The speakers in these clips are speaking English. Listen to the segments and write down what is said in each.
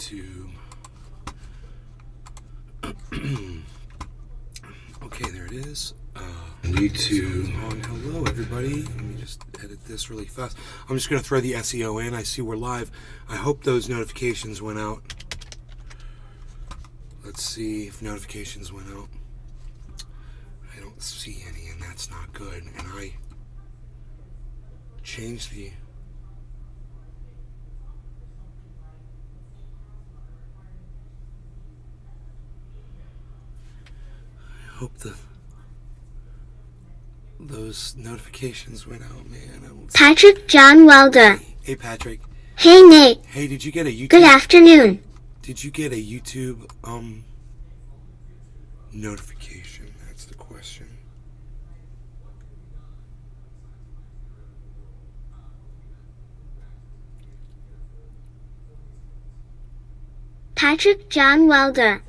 YouTube. Okay, there it is. YouTube. Hello, everybody. Let me just edit this really fast. I'm just going to throw the SEO in. I see we're live. I hope those notifications went out. Let's see if notifications went out. I don't see any, and that's not good. And I changed the... I hope those notifications went out, man. I don't Patrick John Welder. Hey, Patrick. Hey, Nate. Hey, did you get a YouTube... Good afternoon. Did you get a YouTube, notification? That's the question. Patrick John Welder.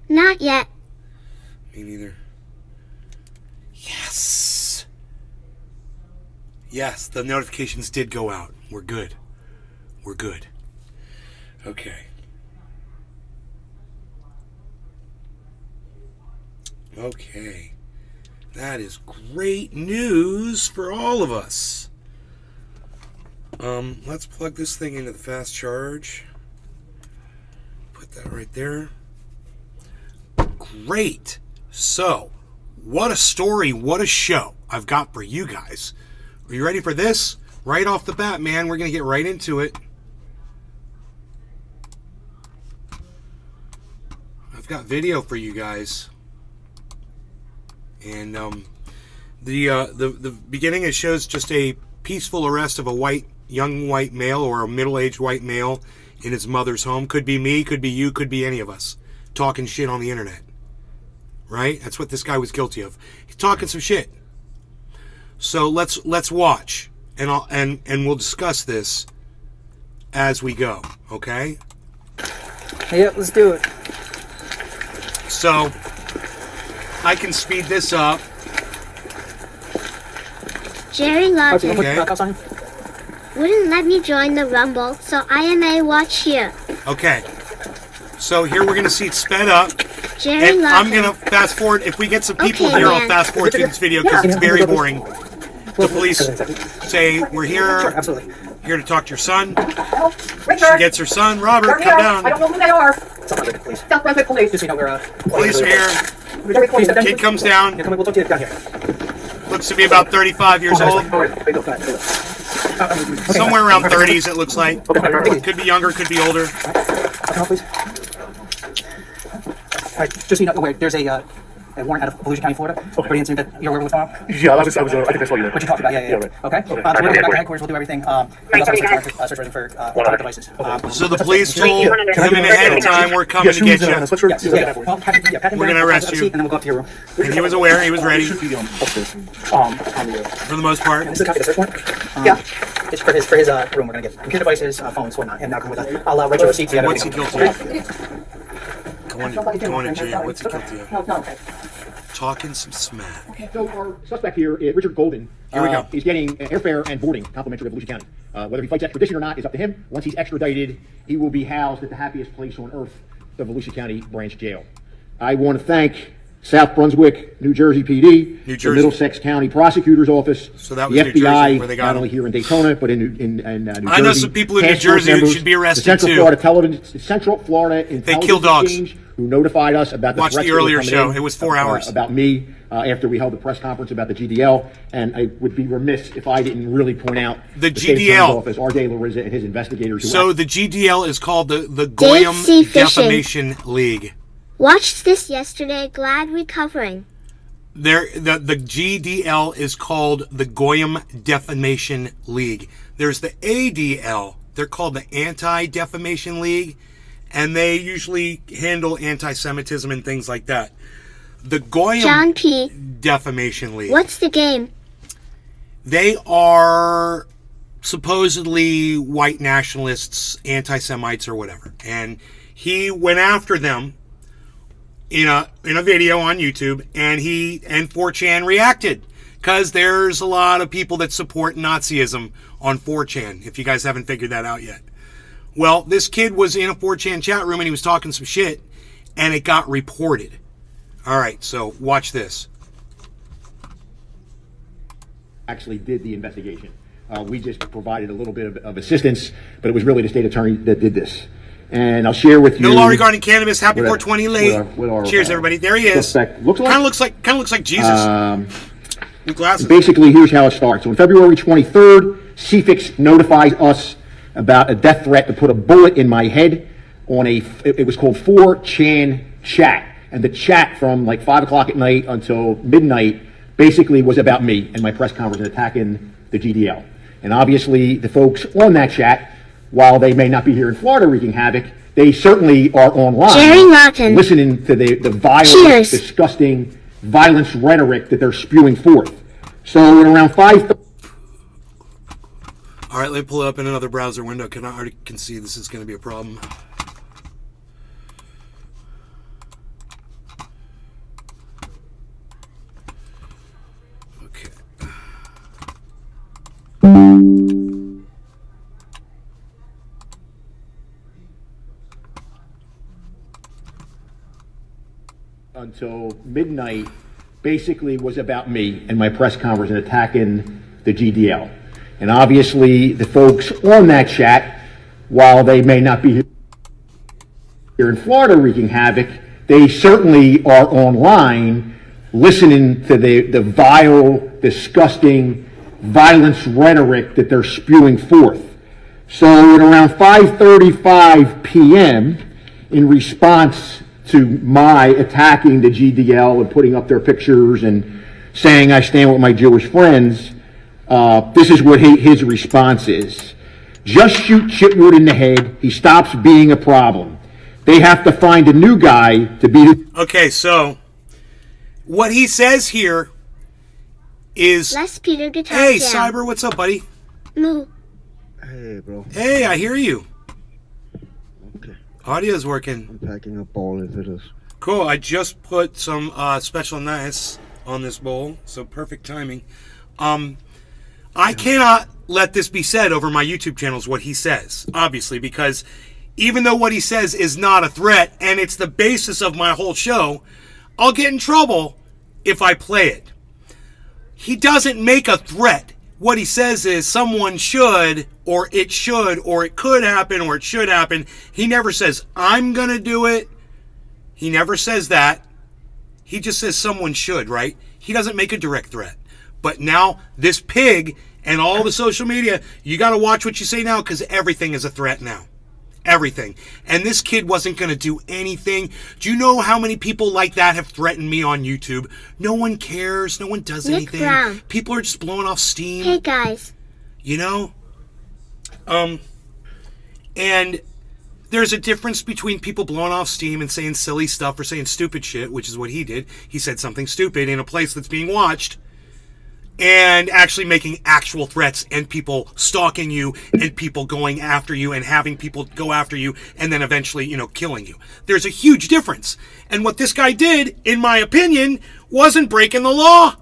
Not yet. Me neither. Yes! Yes, the notifications did go out. We're good. We're good. Okay. Okay. That is great news for all of us. Let's plug this thing into the fast charge. Put that right there. Great. So, what a story, what a show I've got for you guys. Are you ready for this? Right off the bat, man, we're going to get right into it. I've got video for you guys. And the beginning, it shows just a peaceful arrest of a young white male or a middle-aged white male in his mother's home. Could be me, could be you, could be any of us. Talking shit on the internet. Right? That's what this guy was guilty of. He's talking some shit. So let's watch, and we'll discuss this as we go. Okay? Yep, let's do it. So I can speed this up. Jerry Lawton Okay. wouldn't let me join the Rumble, so I may watch here. Okay. So here we're gonna see it sped up. Jerry And I'm Lawton. going to fast forward. If we get some people Okay, here, I'll man. fast forward through this video because it's very boring. The police say, we're Sure, here, absolutely. here to talk to your son. Richard! She gets her son. Robert, They're come here. I down. don't know who they are. South Brunswick Police. South Brunswick Police. Just so you know, we're Police are here. Very close. Kid comes down. Yeah, come on, we'll talk to you down here. Looks to be about 35 years old. Somewhere around 30s, it looks like. Could be younger, could be older. Come on, please. All right, just so you know, wait, there's a warrant out of Volusia County, Florida. For the incident that you're aware of what's going on? Yeah, I think I saw you there. What you talked about, yeah. right. Okay. We'll go back to headquarters, we'll do everything. We also have a search warrant for electronic devices. So the police told him ahead of time, we're coming to get you. Yes, yeah. Well, pat him We're down, gonna arrest have a you. seat, and then we'll go up to your room. And he was aware, he was ready, Upstairs. for the most part. This is a copy of the search warrant. Yeah. It's for his room. We're gonna get computer devices, phones, whatnot, and now come with us. I'll write your receipt together. What's he guilty of? Going to jail. What's he guilty of? No, okay. Talking some smack. So our suspect here, Richard Golden, Here we go. is getting airfare and boarding complimentary of Volusia County. Whether he fights extradition or not is up to him. Once he's extradited, he will be housed at the happiest place on earth, the Volusia County Branch Jail. I want to thank South Brunswick, New Jersey PD, New Jersey. the Middlesex County Prosecutor's Office, So that was the New Jersey FBI, where they got not him. only here in Daytona, but in New Jersey. I know some people in New Task force Jersey who members, should be arrested, the Central too. Florida Intelligence kill dogs. Exchange, who notified us about the Watch threats the that were earlier coming show. in, It was 4 hours. about me after we held the press conference about the GDL, and I would be remiss if I didn't really point out The State Attorney's GDL. Office, R.J. Larissa, and his investigators. Who So the GDL is called the Goyim Sea Fishing. Defamation League. Watched this yesterday, glad recovering. The GDL is called the Goyim Defamation League. There's the ADL. They're called the Anti-Defamation League, and they usually handle anti-Semitism and things like that. The Goyim John P. Defamation League. What's the game? They are supposedly white nationalists, anti-Semites, or whatever. And he went after them in a video on YouTube, and 4chan reacted, because there's a lot of people that support Nazism on 4chan, if you guys haven't figured that out yet. Well, this kid was in a 4chan chat room and he was talking some shit, and it got reported. All right, so watch this. Actually did the investigation. We just provided a little bit of assistance, but it was really the state attorney that did this. And I'll share with you. No law regarding cannabis. Happy 420 late. what our, Cheers, everybody. There he is. Suspect looks Kind of looks like Jesus. With glasses. Basically, here's how it starts. So on February 23rd, CFIX notifies us about a death threat to put a bullet in my head on it was called 4chan chat. And the chat from like 5 o'clock at night until midnight basically was about me and my press conference and attacking the GDL. And obviously, the folks on that chat, while they may not be here in Florida wreaking havoc, they certainly are online Jerry Martin. listening to the vile, Cheers. disgusting violence rhetoric that they're spewing forth. So at around 5:30. All right, let me pull it up in another browser window. I already can see this is going to be a problem. Okay. Until midnight basically was about me and my press conference and attacking the GDL. And obviously the folks on that chat, while they may not be here in Florida wreaking havoc, they certainly are online listening to the vile, disgusting violence rhetoric that they're spewing forth. So at around 5:35 p.m., in response to my attacking the GDL and putting up their pictures and saying I stand with my Jewish friends, this is what his response is. Just shoot Chitwood in the head. He stops being a problem. They have to find a new guy to be... Okay, so what he says here is... Les Peter guitar Hey, jam. Cyber, what's up, buddy? Moo. Hey, bro. Hey, I hear you. Okay. Audio's working. I'm packing up all of it. Cool, I just put some special nice on this bowl, so perfect timing. I cannot let this be said over my YouTube channels, what he says, obviously, because even though what he says is not a threat, and it's the basis of my whole show, I'll get in trouble if I play it. He doesn't make a threat. What he says is someone should, or it could happen, or it should happen. He never says, I'm going to do it. He never says that. He just says someone should, right? He doesn't make a direct threat. But now, this pig and all the social media, you got to watch what you say now, because everything is a threat now. Everything. And this kid wasn't going to do anything. Do you know how many people like that have threatened me on YouTube? No one cares. No one does Nick anything. Brown. People are just blowing off steam. Hey guys. You know? And there's a difference between people blowing off steam and saying silly stuff or saying stupid shit, which is what he did. He said something stupid in a place that's being watched, and actually making actual threats and people stalking you and people going after you and having people go after you and then eventually, killing you. There's a huge difference. And what this guy did, in my opinion, wasn't breaking the law.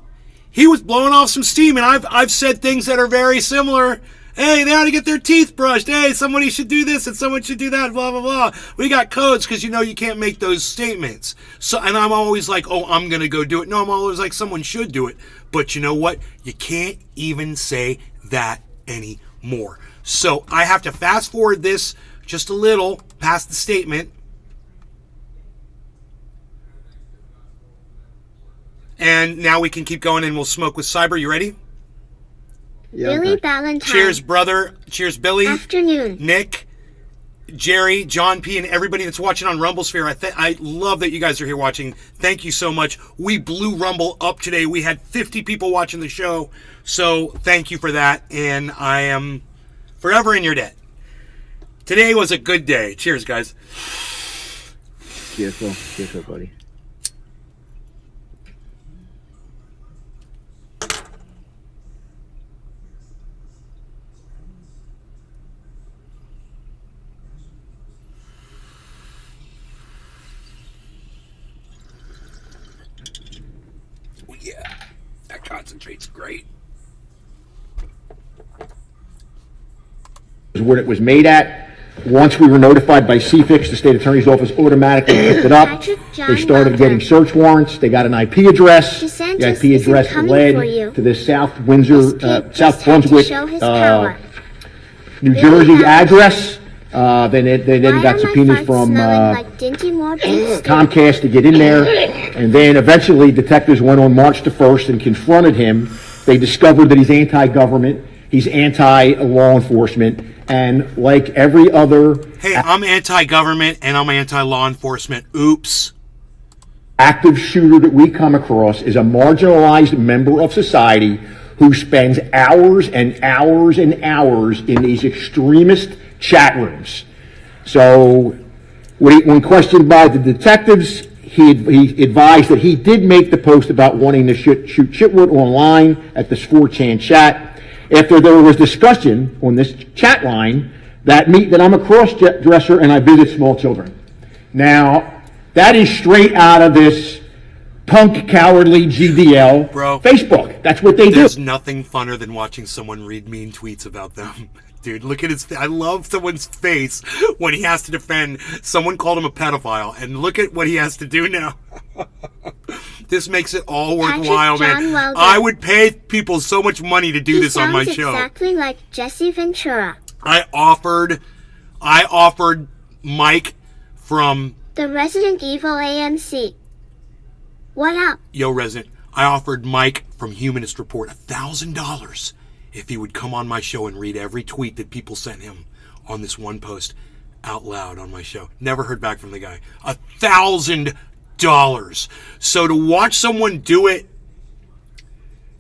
He was blowing off some steam, and I've said things that are very similar. Hey, they ought to get their teeth brushed. Hey, somebody should do this and someone should do that, blah, blah, blah. We got codes because, you can't make those statements. So, and I'm always like, oh, I'm going to go do it. No, I'm always like, someone should do it. But you know what? You can't even say that anymore. So I have to fast forward this just a little past the statement. And now we can keep going and we'll smoke with Cyber. You ready? Yeah, Billy okay. Ballantyne. Cheers, brother. Cheers, Billy. Afternoon. Nick, Jerry, John P., and everybody that's watching on Rumblesphere. I love that you guys are here watching. Thank you so much. We blew Rumble up today. We had 50 people watching the show. So thank you for that. And I am forever in your debt. Today was a good day. Cheers, guys. Cheers, bro. Cheers, buddy. Yeah, that concentrate's great. What it was made at Once we were notified by CFIX, the state attorney's office automatically picked it up. Patrick John They started Wilder. getting search warrants. They got an IP address. DeSantis The IP isn't address coming led for you. to this South This Windsor, kid South just had to Brunswick, show his power. New Billy Jersey Bowers. address. They then Why got are my subpoenas farts from smelling like Dinty Moore beef stew? Comcast to get in there, and then eventually detectives went on March the 1st and confronted him. They discovered that he's anti-government, he's anti-law enforcement, and like every other Hey, I'm anti-government and I'm anti-law enforcement. Oops. active shooter that we come across is a marginalized member of society who spends hours and hours and hours in these extremist chat rooms. So when questioned by the detectives, he advised that he did make the post about wanting to shoot Chitwood online at this 4chan chat. After there was discussion on this chat line that I'm a cross-dresser and I visit small children. Now, that is straight out of this punk, cowardly GDL Bro. Facebook. That's what they do. There's nothing funner than watching someone read mean tweets about them. Dude, look at his... I love someone's face when he has to defend... Someone called him a pedophile, and look at what he has to do now. This makes it all worthwhile, Patrick John man. Wilder. I would pay people so much money to do He this on my sounds show. exactly like Jesse Ventura, I offered Mike from the Resident Evil AMC. What up? Yo Resident. I offered Mike from Humanist Report $1,000 if he would come on my show and read every tweet that people sent him on this one post out loud on my show. Never heard back from the guy. $1,000. So to watch someone do it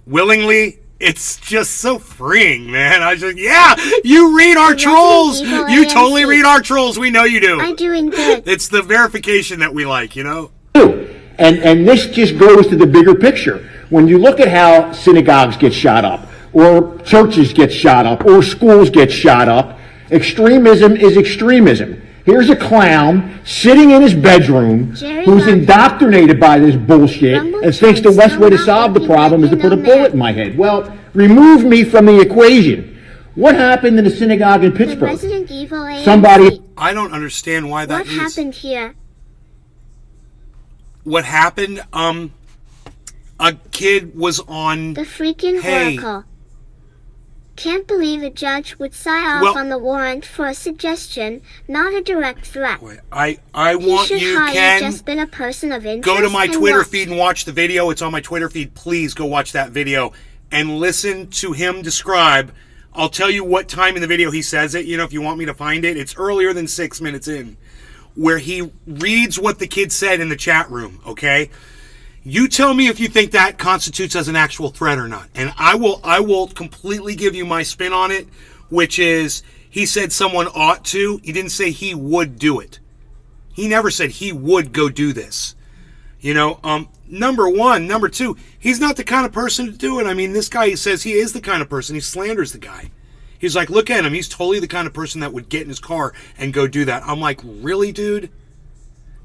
willingly, it's just so freeing, man. I just, yeah, you read our trolls. Evil You AMC. totally read our trolls. We know you do. I'm doing good. It's the verification that we like, you know? And this just goes to the bigger picture. When you look at how synagogues get shot up, or churches get shot up, or schools get shot up, extremism is extremism. Here's a clown sitting in his bedroom Jerry who's Locke. indoctrinated by this bullshit Rumble and thinks the Chats best way to don't solve the make problem is to you put a know bullet man. in my head. Well, remove me from the equation. What happened in the synagogue in The Pittsburgh? Resident Evil AMC. Somebody- I don't understand why that What is. happened here? What happened? A kid was on. The freaking Hey. Oracle. Can't believe a judge would sign off Well- on the warrant for a suggestion, not a direct threat. Wait, I He want should you, hardly Ken. just been a person of interest. Go to my and Twitter watch. feed and watch the video. It's on my Twitter feed. Please go watch that video and listen to him describe. I'll tell you what time in the video he says it. You know, if you want me to find it, it's earlier than 6 minutes in, where he reads what the kid said in the chat room. Okay, you tell me if you think that constitutes as an actual threat or not, and I will completely give you my spin on it, which is he said someone ought to. He didn't say he would do it. He never said he would go do this. You know, number one. Number two, he's not the kind of person to do it. I mean, this guy says he is the kind of person. He slanders the guy. He's like, look at him. He's totally the kind of person that would get in his car and go do that. I'm like, really, dude?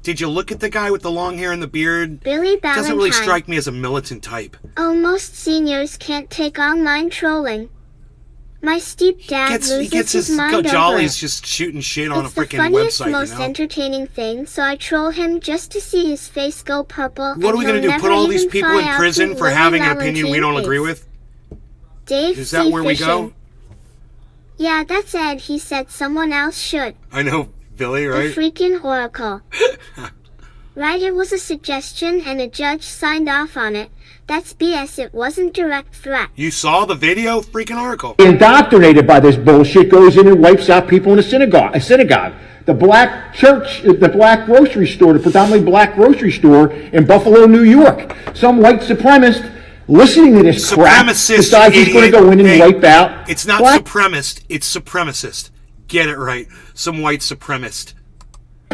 Did you look at the guy with the long hair and the beard? Billy Ballantyne. Doesn't really strike me as a militant type. Oh, most seniors can't take online trolling. My stepdad He loses gets his mind over jollies it. just shooting shit on It's a the freaking funniest, website, most you know? entertaining thing, so I troll him just to see his face go purple. What are we going to do? Put all these people in prison for having an opinion we don't agree with? Dave Is that C. where we Fishing. go? Yeah, that's Ed. He said someone else should. I know, Billy, The right? freaking Oracle. Right, it was a suggestion and a judge signed off on it. That's BS. It wasn't direct threat. You saw the video? Freaking article. Indoctrinated by this bullshit goes in and wipes out people in a synagogue. The black church, the black grocery store, the predominantly black grocery store in Buffalo, New York. Some white supremacist listening to this crap Supremacist, decides he's going to go in and Hey, wipe out. It's not black supremacist, it's supremacist. Get it right. Some white supremacist.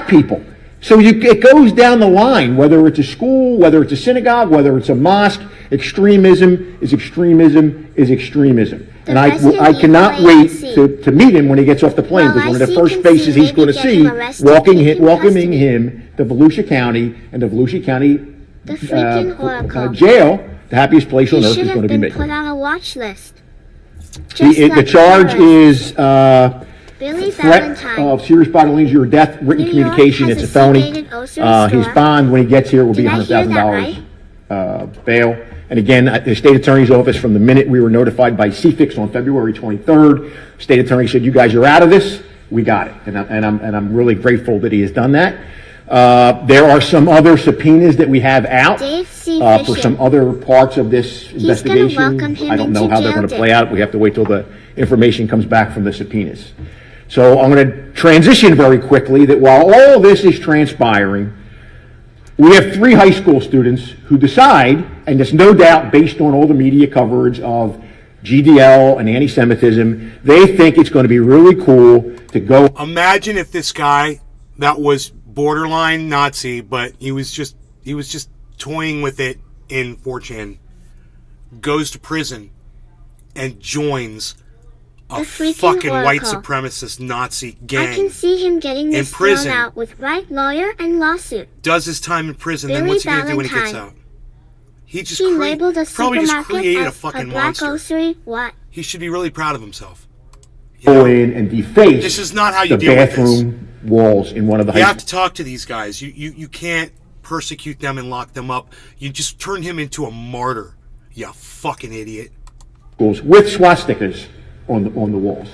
people. So it goes down the line, whether it's a school, whether it's a synagogue, whether it's a mosque. Extremism is extremism is extremism. And I cannot wait to meet him when he gets off the plane, Well, because one I of the see first faces he's going to Consumer see getting arrested, welcoming him to Volusia County, and the Volusia County The freaking Oracle. jail, the happiest place on He earth, should is have going to be been me. put on a watch list. Just The like charge terrorists. is Billy threat Valentine. of serious bodily injury or death, written New York communication. has It's a a felony. C-rated grocery His store. bond when he gets here will be Did I hear that $100,000 bail. And again, at the state attorney's office, from the minute we were notified by CFIX on February 23rd, state attorney said, "You guys are out of this. We got it." And I'm really grateful that he has done that. There are some other subpoenas that we have out Dave C. for Fishing. some other parts of this gonna investigation. welcome him I don't know into how they're jail, going to Dick. play out. We have to wait till the information comes back from the subpoenas. So I'm going to transition very quickly that while all this is transpiring, we have 3 high school students who decide, and it's no doubt based on all the media coverage of GDL and anti-Semitism, they think it's going to be really cool to go. Imagine if this guy that was borderline Nazi, but he was just toying with it in 4chan, goes to prison and joins a The freaking fucking white oracle. supremacist Nazi I gang. can see him getting this thrown prison. out with right lawyer and lawsuit. Does his time in prison, then Billy what's he gonna do when he gets Valentine. out? He just He labeled a probably just supermarket created a as fucking a black monster. grocery. What? He should be really proud of himself. You go know? in and deface This is not how you the deal with this. bathroom walls in one of the You high have to talk to these guys. You can't persecute them and lock them up. You just turn him into a martyr. You fucking idiot. schools with swastikas on the walls.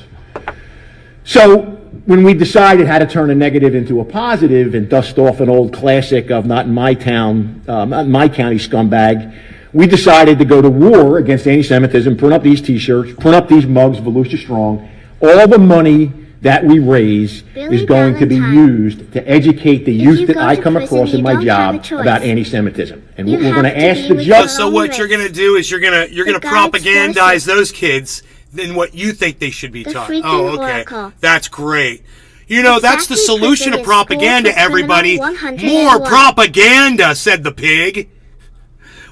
So when we decided how to turn a negative into a positive and dust off an old classic of not in my town, not in my county scumbag, we decided to go to war against anti-Semitism, print up these T-shirts, print up these mugs, Volusia Strong. All the money that we raise Billy is going to be Valentine. used to educate the If youth you that go I to come prison, across in you my don't have a job choice. about anti-Semitism. And You we're going have to to ask be the with judge. your So own what race. you're gonna do is you're gonna The propagandize guides those kids than what you think they should be The taught. freaking Oh, okay, oracle. that's great. You know, that's the Exactly solution to prison is school propaganda, for criminal everybody. 101. More propaganda, said the pig.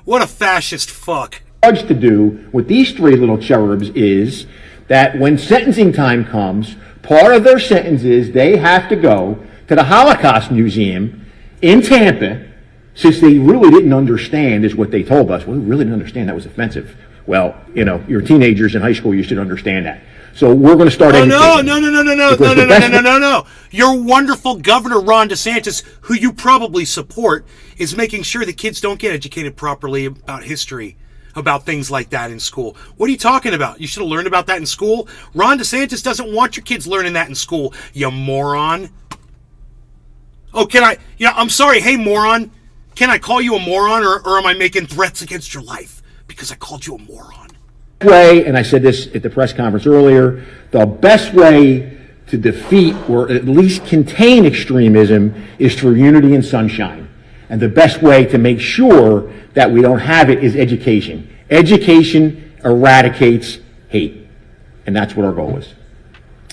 What a fascist fuck. Judge to do with these 3 little cherubs is that when sentencing time comes, part of their sentence is they have to go to the Holocaust Museum in Tampa, since they really didn't understand, is what they told us. Well, we really didn't understand, that was offensive. Well, you know, you're teenagers in high school, you should understand that. So we're going to start Oh, educating. no. Your wonderful governor, Ron DeSantis, who you probably support, is making sure the kids don't get educated properly about history, about things like that in school. What are you talking about? You should have learned about that in school. Ron DeSantis doesn't want your kids learning that in school, you moron. Oh, I'm sorry, hey, moron. Can I call you a moron, or am I making threats against your life because I called you a moron? Way, and I said this at the press conference earlier, the best way to defeat or at least contain extremism is through unity and sunshine. And the best way to make sure that we don't have it is education. Education eradicates hate. And that's what our goal is.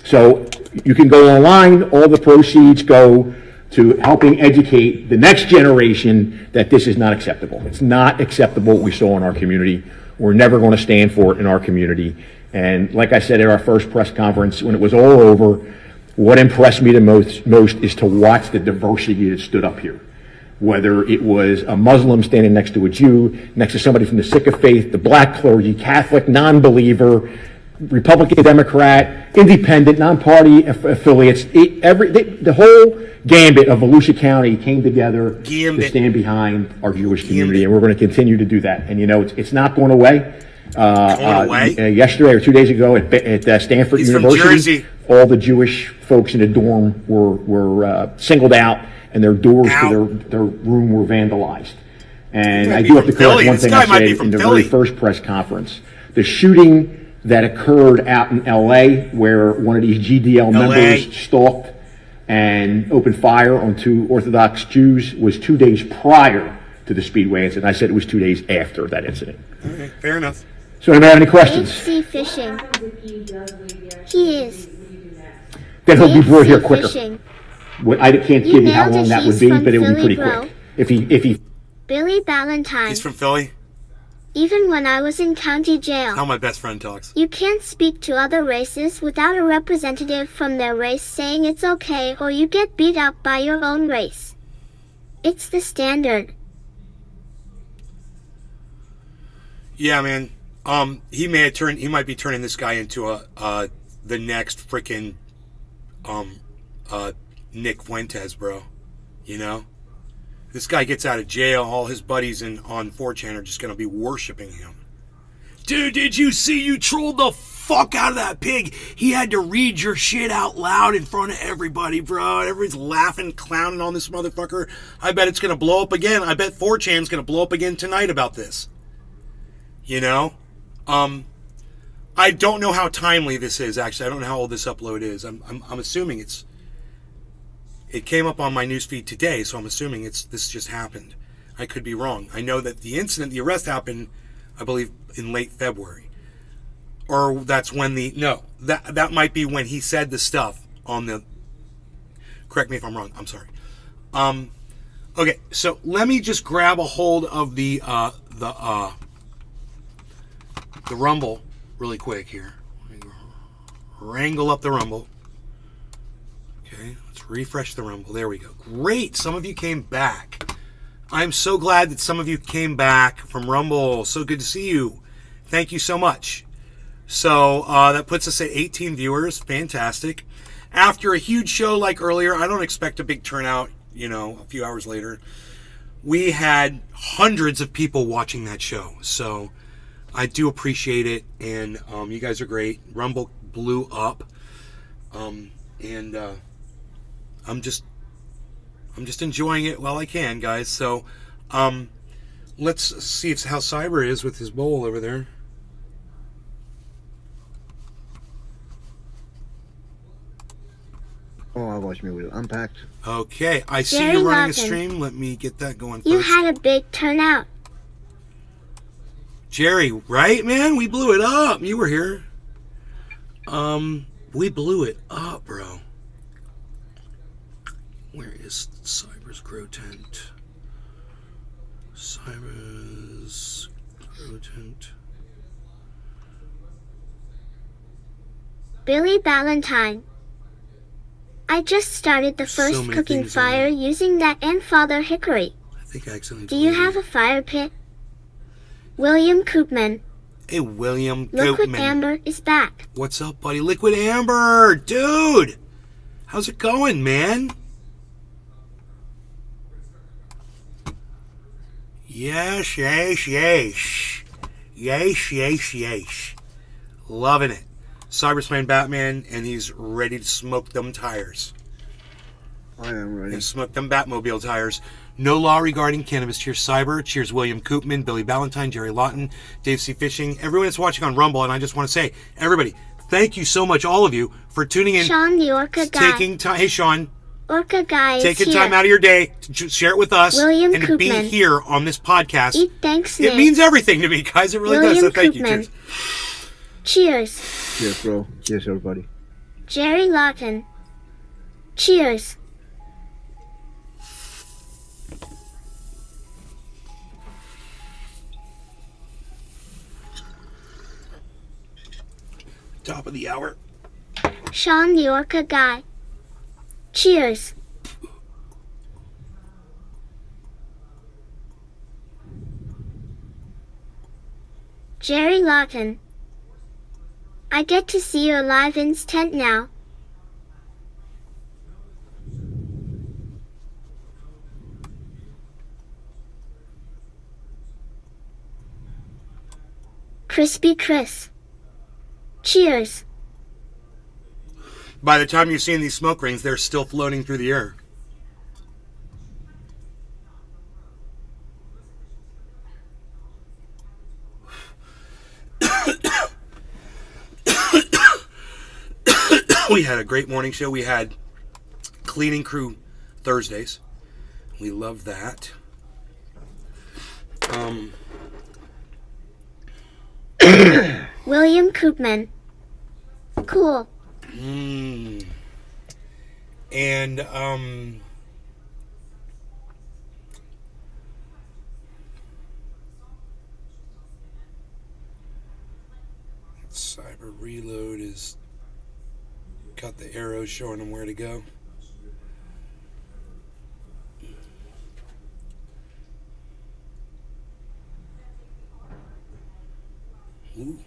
So you can go online, all the proceeds go to helping educate the next generation that this is not acceptable. It's not acceptable what we saw in our community. We're never going to stand for it in our community. And like I said at our first press conference, when it was all over, what impressed me the most is to watch the diversity that stood up here. Whether it was a Muslim standing next to a Jew, next to somebody from the Sikh faith, the black clergy, Catholic, non-believer, Republican, Democrat, independent, non-party affiliates, the whole gambit of Volusia County came together to stand behind our Jewish community, and we're going to continue to do that. And you know, it's not going away. Yesterday or 2 days ago at Stanford University, all the Jewish folks in the dorm were singled out, and their doors to their room were vandalized. And I do have to correct one thing I said in the very first press conference. The shooting that occurred out in L.A., where one of these GDL members stalked and opened fire on 2 Orthodox Jews, was 2 days prior to the Speedway incident. I said it was 2 days after that incident. Okay, fair enough. So anybody have any questions? HC Fishing. He is. Then he'll be brought here quicker. Fishing. I can't give you how long that would be, but it would be pretty Bro. quick. If he Billy Valentine. He's from Philly. Even when I was in county jail. How my best friend talks. You can't speak to other races without a representative from their race saying it's okay, or you get beat up by your own race. It's the standard. Yeah, man. He might be turning this guy into the next freaking Nick Fuentes, bro. You know? This guy gets out of jail, all his buddies on 4chan are just going to be worshiping him. Dude, did you see you trolled the fuck out of that pig? He had to read your shit out loud in front of everybody, bro. Everybody's laughing, clowning on this motherfucker. I bet it's going to blow up again. I bet 4chan's going to blow up again tonight about this. You know? I don't know how timely this is, actually. I don't know how old this upload is. I'm assuming it came up on my newsfeed today, so I'm assuming this just happened. I could be wrong. I know that the arrest happened, I believe, in late February. Or that's when that might be when he said the stuff on the, correct me if I'm wrong, I'm sorry. Okay, so let me just grab a hold of the Rumble really quick here. Wrangle up the Rumble. Okay, let's refresh the Rumble. There we go. Great, some of you came back. I'm so glad that some of you came back from Rumble. So good to see you. Thank you so much. So that puts us at 18 viewers. Fantastic. After a huge show like earlier, I don't expect a big turnout, you know, a few hours later. We had hundreds of people watching that show. So I do appreciate it. And you guys are great. Rumble blew up. And I'm just enjoying it while I can, guys. So let's see how Cyber is with his bowl over there. Oh, I watched me with it unpacked. Okay, I see Jerry you running a Lawton. stream. Let me get that going You first. had a big turnout. Jerry, right, man? We blew it up. You were here. We blew it up, bro. Where is Cyber's Grow Tent? Cyber's Grow Tent. Billy Valentine. I just started the So first many cooking things on fire using that and Father Hickory. I think I accidentally Do you deleted have it. a fire pit? William Koopman. Hey, William Liquid Goatman. Amber is back. What's up, buddy? Liquid Amber! Dude! How's it going, man? Yes, yes, yes. Yes, yes, yes. Loving it. Cyber's playing Batman, and he's ready to smoke them tires. I am ready. And smoke them Batmobile tires. No law regarding cannabis. Cheers, Cyber. Cheers, William Koopman, Billy Valentine, Jerry Lawton, Dave C. Fishing. Everyone that's watching on Rumble, and I just want to say, everybody, thank you so much, all of you, for tuning in. Sean the Orca Guy. Taking time. Hey, Sean. Orca Guy is Taking here. time out of your day to share it with us William and to be Koopman. here on this podcast. Eat thanks, It Nick. means everything to me, guys. It really does. William So thank you. Koopman. Cheers. Cheers. Cheers, bro. Cheers, everybody. Jerry Lawton. Cheers. Top of the hour. Sean the Orca Guy. Cheers. Jerry Lawton. I get to see your live instant now. Crispy Chris. Cheers. By the time you're seeing these smoke rings, they're still floating through the air. We had a great morning show. We had cleaning crew Thursdays. We loved that. William Koopman. Cool. And Cyber Reload is got the arrows showing him where to go. Ooh.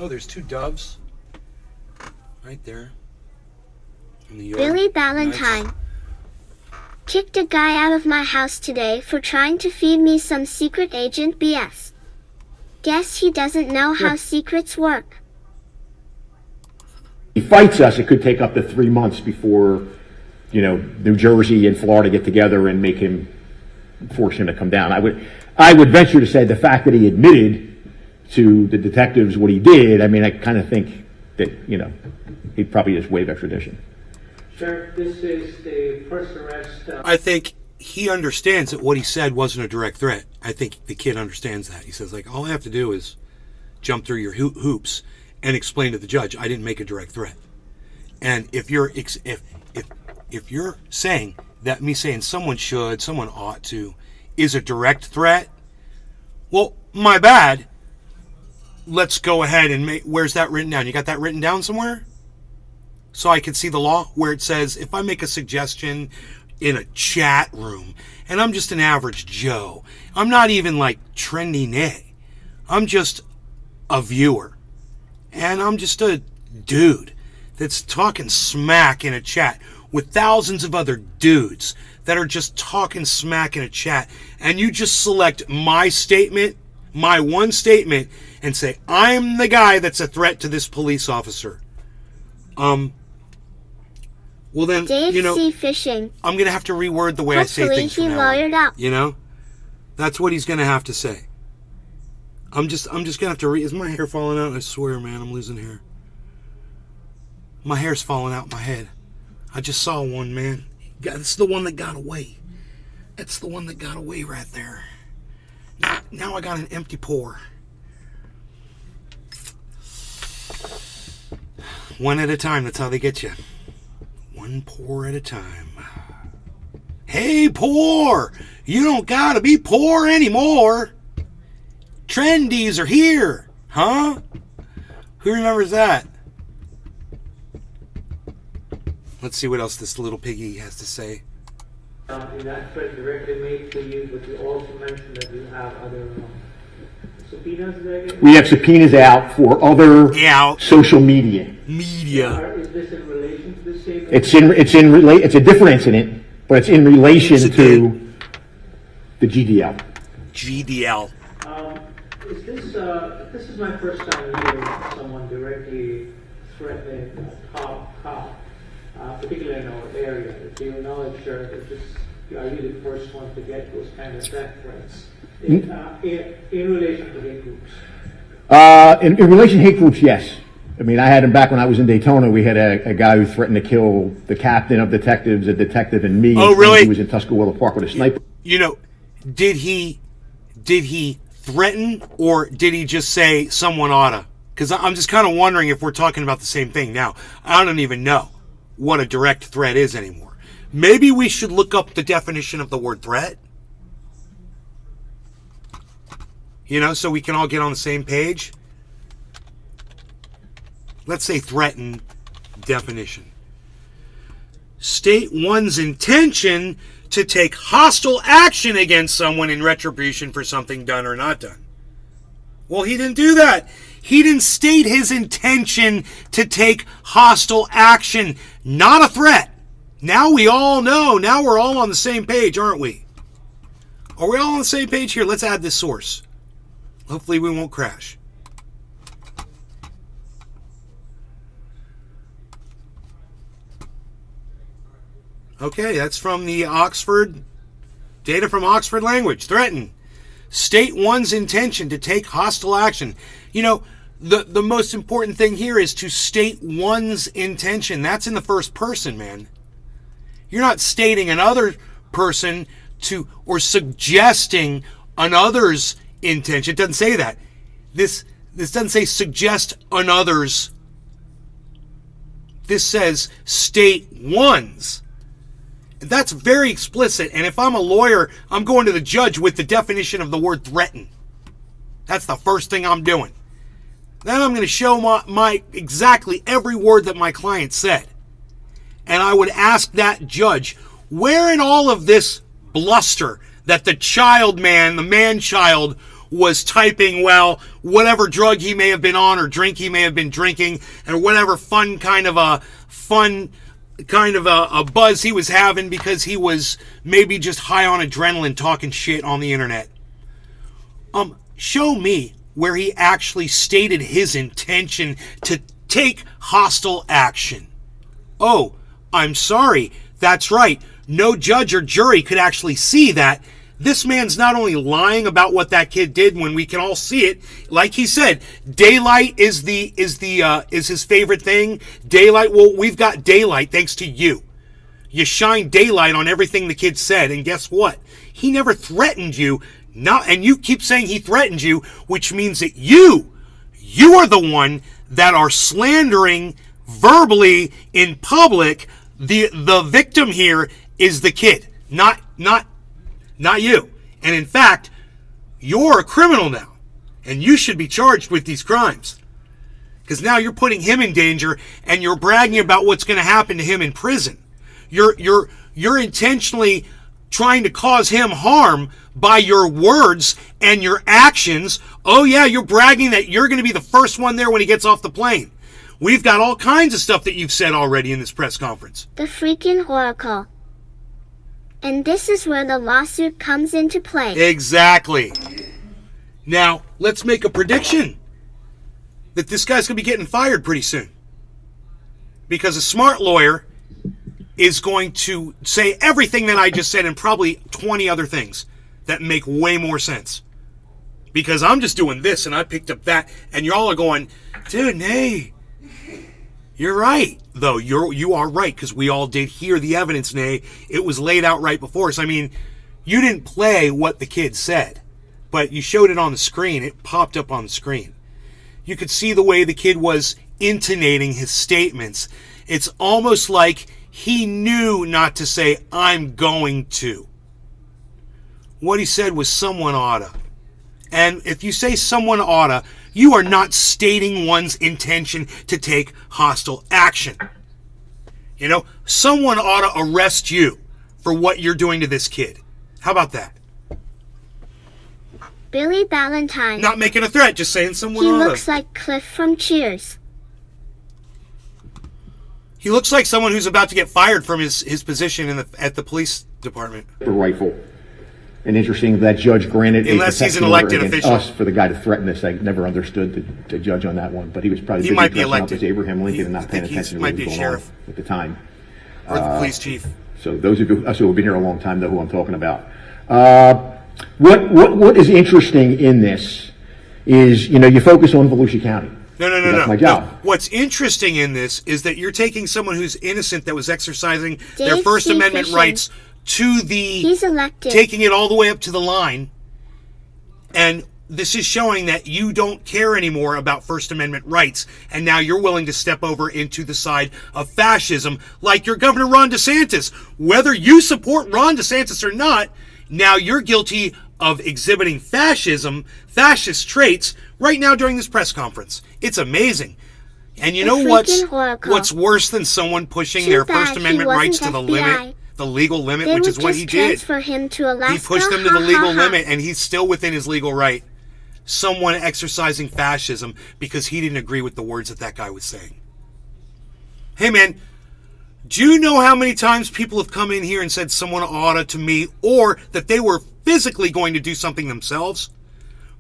Oh, there's two doves. Right there. In the yard. Billy Ballantyne. Nice. Kicked a guy out of my house today for trying to feed me some secret agent BS. Guess he doesn't know how secrets work. He fights us, it could take up to 3 months before, New Jersey and Florida get together and force him to come down. I would venture to say the fact that he admitted to the detectives what he did, I kind of think that, he'd probably just waive extradition. Sir, this is the first arrest. I think he understands that what he said wasn't a direct threat. I think the kid understands that. He says, like, all I have to do is jump through your hoops and explain to the judge I didn't make a direct threat. And if you're if you're saying that me saying someone ought to is a direct threat, well, my bad. Let's go ahead and where's that written down? You got that written down somewhere? So I can see the law where it says if I make a suggestion in a chat room and I'm just an average Joe, I'm not even like trendy nay. I'm just a viewer. And I'm just a dude that's talking smack in a chat with thousands of other dudes that are just talking smack in a chat. And you just select my statement, my one statement, and say, I'm the guy that's a threat to this police officer. Well then, Dave C. Fishing. I'm going to have to reword the way I say things from now on. Hopefully he lawyered up. That's what he's going to have to say. I'm just going to have to is my hair falling out? I swear, man, I'm losing hair. My hair's falling out my head. I just saw one, man. This is the one that got away. That's the one that got away right there. Now I got an empty pore. One at a time, that's how they get you. One pour at a time. Hey, poor! You don't gotta be poor anymore. Trendies are here, huh? Who remembers that? Let's see what else this little piggy has to say. In that threat directly made to you, but you also mentioned that you have other subpoenas there? We have subpoenas out for other Out. social media. Media. Is this in relation to the same? It's a different incident, but it's in relation to the GDL. GDL. This is my first time hearing someone directly threatening a top cop, particularly in our area. Do you know, sir, that are you the first one to get those kind of death threats in relation to hate groups? In relation to hate groups, yes. I had him back when I was in Daytona. We had a guy who threatened to kill the captain of detectives, a detective, and me. Oh, really? He was in Tuscaloosa Park with a sniper. Did he threaten, or did he just say someone oughta? Because I'm just kind of wondering if we're talking about the same thing now. I don't even know what a direct threat is anymore. Maybe we should look up the definition of the word threat. So we can all get on the same page. Let's say threaten definition. State one's intention to take hostile action against someone in retribution for something done or not done. Well, he didn't do that. He didn't state his intention to take hostile action. Not a threat. Now we all know. Now we're all on the same page, aren't we? Are we all on the same page here? Let's add this source. Hopefully we won't crash. Okay, that's from the Oxford, data from Oxford language. Threaten. State one's intention to take hostile action. The most important thing here is to state one's intention. That's in the first person, man. You're not stating another person to, or suggesting another's intention. It doesn't say that. This doesn't say suggest another's. This says state one's. That's very explicit, and if I'm a lawyer, I'm going to the judge with the definition of the word threaten. That's the first thing I'm doing. Then I'm going to show my exactly every word that my client said. And I would ask that judge, where in all of this bluster that the child man, the man-child, was typing, well, whatever drug he may have been on or drink he may have been drinking, and whatever kind of a buzz he was having because he was maybe just high on adrenaline talking shit on the internet. Show me where he actually stated his intention to take hostile action. Oh, I'm sorry. That's right. No judge or jury could actually see that. This man's not only lying about what that kid did when we can all see it, like he said, daylight is his favorite thing. Daylight, well, we've got daylight thanks to you. You shine daylight on everything the kid said, and guess what? He never threatened you. And you keep saying he threatened you, which means that you are the one that are slandering verbally in public. The victim here is the kid, not you. And in fact, you're a criminal now, and you should be charged with these crimes. Because now you're putting him in danger, and you're bragging about what's going to happen to him in prison. You're intentionally trying to cause him harm by your words and your actions. Oh yeah, you're bragging that you're going to be the first one there when he gets off the plane. We've got all kinds of stuff that you've said already in this press conference. The freaking oracle. And this is where the lawsuit comes into play. Exactly. Now, let's make a prediction that this guy's going to be getting fired pretty soon. Because a smart lawyer is going to say everything that I just said and probably 20 other things that make way more sense. Because I'm just doing this and I picked up that, and y'all are going, dude, nay, you're right. Though you are right, because we all did hear the evidence, nay. It was laid out right before us. I mean, you didn't play what the kid said, but you showed it on the screen. It popped up on the screen. You could see the way the kid was intonating his statements. It's almost like he knew not to say, I'm going to. What he said was someone oughta. And if you say someone oughta, you are not stating one's intention to take hostile action. You know, someone oughta arrest you for what you're doing to this kid. How about that? Billy Valentine. Not making a threat, just saying someone He oughta. looks like Cliff from Cheers. He looks like someone who's about to get fired from his position at the police department. The rifle. And interesting that judge granted Unless a he's an protection elected order against official. us for the guy to threaten us. I never understood the judge on that one, but he was probably He busy might be dressing up elected. as Abraham Lincoln and I not paying think he attention to might what be was a going on sheriff. at the time. Or the police chief. So those of us who have been here a long time know who I'm talking about. What is interesting in this is, you focus on Volusia County. No. That's my job. No. What's interesting in this is that you're taking someone who's innocent that was exercising their Dave First C. Amendment Fishing. rights to the... He's elected. Taking it all the way up to the line. And this is showing that you don't care anymore about First Amendment rights. And now you're willing to step over into the side of fascism like your Governor Ron DeSantis. Whether you support Ron DeSantis or not, now you're guilty of exhibiting fascist traits right now during this press conference. It's amazing. And you The know freaking oracle. what's worse than someone pushing Too their bad First he Amendment rights to wasn't the FBI. limit, the legal limit, They which would is what just he did. transfer him to Alaska. He pushed them to the Ha, legal ha, ha. limit, and he's still within his legal right. Someone exercising fascism because he didn't agree with the words that guy was saying. Hey, man, do you know how many times people have come in here and said someone oughta to me, or that they were physically going to do something themselves?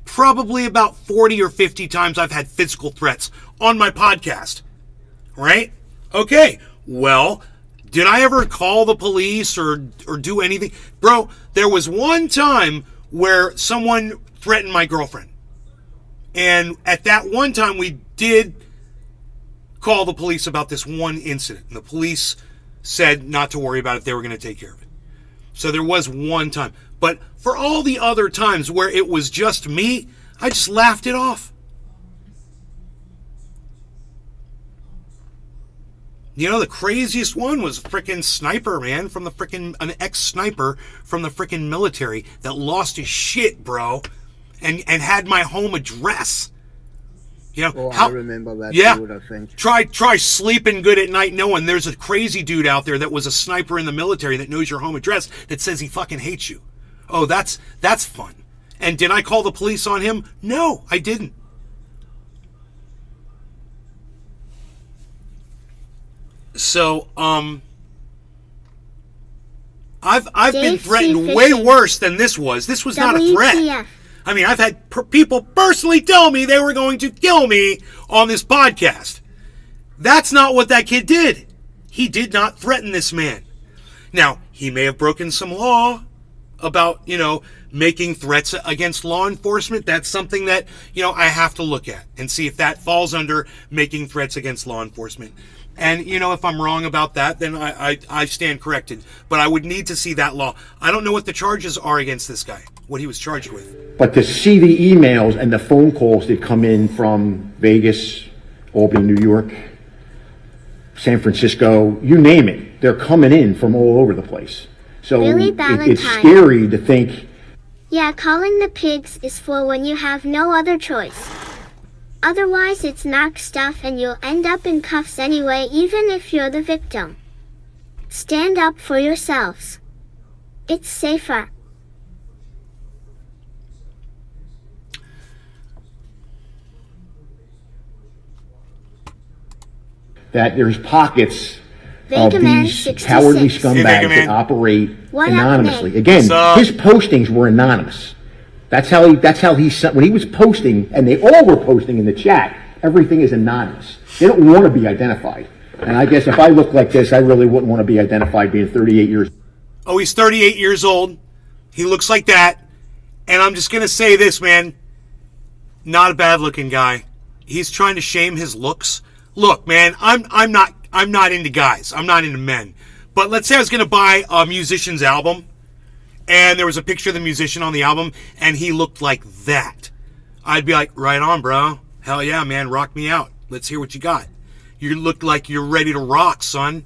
Probably about 40 or 50 times I've had physical threats on my podcast. Right? Okay, well, did I ever call the police or do anything? Bro, there was one time where someone threatened my girlfriend. And at that one time, we did call the police about this one incident. And the police said not to worry about it. They were going to take care of it. So there was one time. But for all the other times where it was just me, I just laughed it off. You know, the craziest one was a frickin' sniper, man, from the frickin', an ex-sniper from the frickin' military that lost his shit, bro, and had my home address. You know, I remember that yeah, too, I think. try sleeping good at night knowing there's a crazy dude out there that was a sniper in the military that knows your home address that says he fucking hates you. Oh, that's fun. And did I call the police on him? No, I didn't. So, I've been Dave threatened C. way Fishing. worse than this was. This was not a threat. WTF. I mean, I've had people personally tell me they were going to kill me on this podcast. That's not what that kid did. He did not threaten this man. Now, he may have broken some law about, making threats against law enforcement. That's something that, I have to look at and see if that falls under making threats against law enforcement. And, if I'm wrong about that, then I stand corrected. But I would need to see that law. I don't know what the charges are against this guy, what he was charged with. But to see the emails and the phone calls that come in from Vegas, Albany, New York, San Francisco, you name it, they're coming in from all over the place. So Billy it's Valentine. scary to think. Yeah, calling the pigs is for when you have no other choice. Otherwise, it's knock stuff and you'll end up in cuffs anyway, even if you're the victim. Stand up for yourselves. It's safer. That there's pockets Vega of Man these 66. cowardly Vega scumbags Man. that operate What up, anonymously. Nick? Again, What's his postings were anonymous. That's how he when he was posting, and they all were posting in the chat, everything is anonymous. They don't want to be identified. And I guess if I look like this, I really wouldn't want to be identified being 38 years. Oh, he's 38 years old. He looks like that. And I'm just going to say this, man. Not a bad looking guy. He's trying to shame his looks. Look, man, I'm not into guys. I'm not into men. But let's say I was going to buy a musician's album, and there was a picture of the musician on the album, and he looked like that. I'd be like, right on, bro. Hell yeah, man, rock me out. Let's hear what you got. You look like you're ready to rock, son.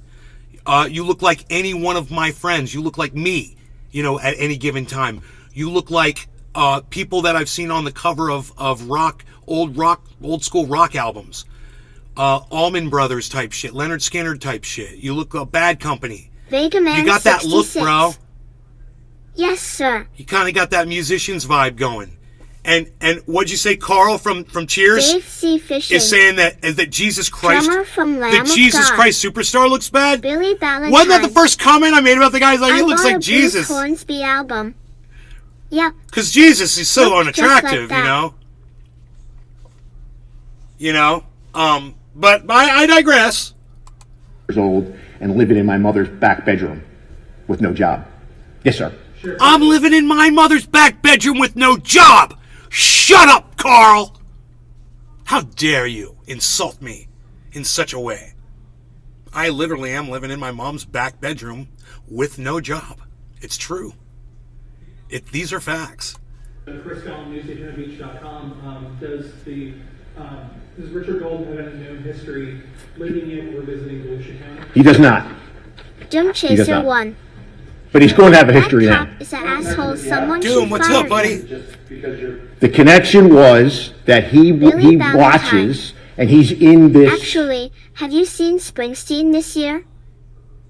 You look like any one of my friends. You look like me, at any given time. You look like people that I've seen on the cover of old school rock albums. Allman Brothers type shit, Leonard Skinner type shit. You look Bad Company. Vega Man You got that look, 66. bro. Yes, sir. You kind of got that musician's vibe going. And what'd you say, Carl from Cheers Dave C. Fishing. is saying that Jesus Christ, Drummer from Lamb the of Jesus God. Christ Superstar looks bad? Billy Valentine. Wasn't that the first comment I made about the guy? He's like, he I looks bought like a Jesus. Bruce Hornsby album. Yep. Because Jesus is so Looks just unattractive, like that. But I digress. Years old and living in my mother's back bedroom with no job. Yes, sir. I'm living in my mother's back bedroom with no job. Shut up, Carl. How dare you insult me in such a way? I literally am living in my mom's back bedroom with no job. It's true. These are facts. Chris Collin, newsagentofbeach.com. Does Richard Golden have any known history living in or visiting Volusia County? He does not. Doom does Chaser not. 1. But he's going to have a That history now. cop is an asshole. Someone Doom, should what's fire up, buddy? him. The connection was that he Billy Valentine. watches and he's in this. Actually, have you seen Springsteen this year?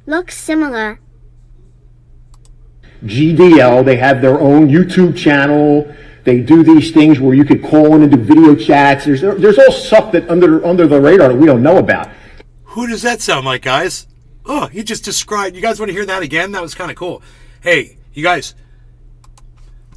Looks similar. GDL. They have their own YouTube channel. They do these things where you could call in and do video chats. There's all stuff that under the radar that we don't know about. Who does that sound like, guys? Oh, he just described. You guys want to hear that again? That was kind of cool. Hey, you guys.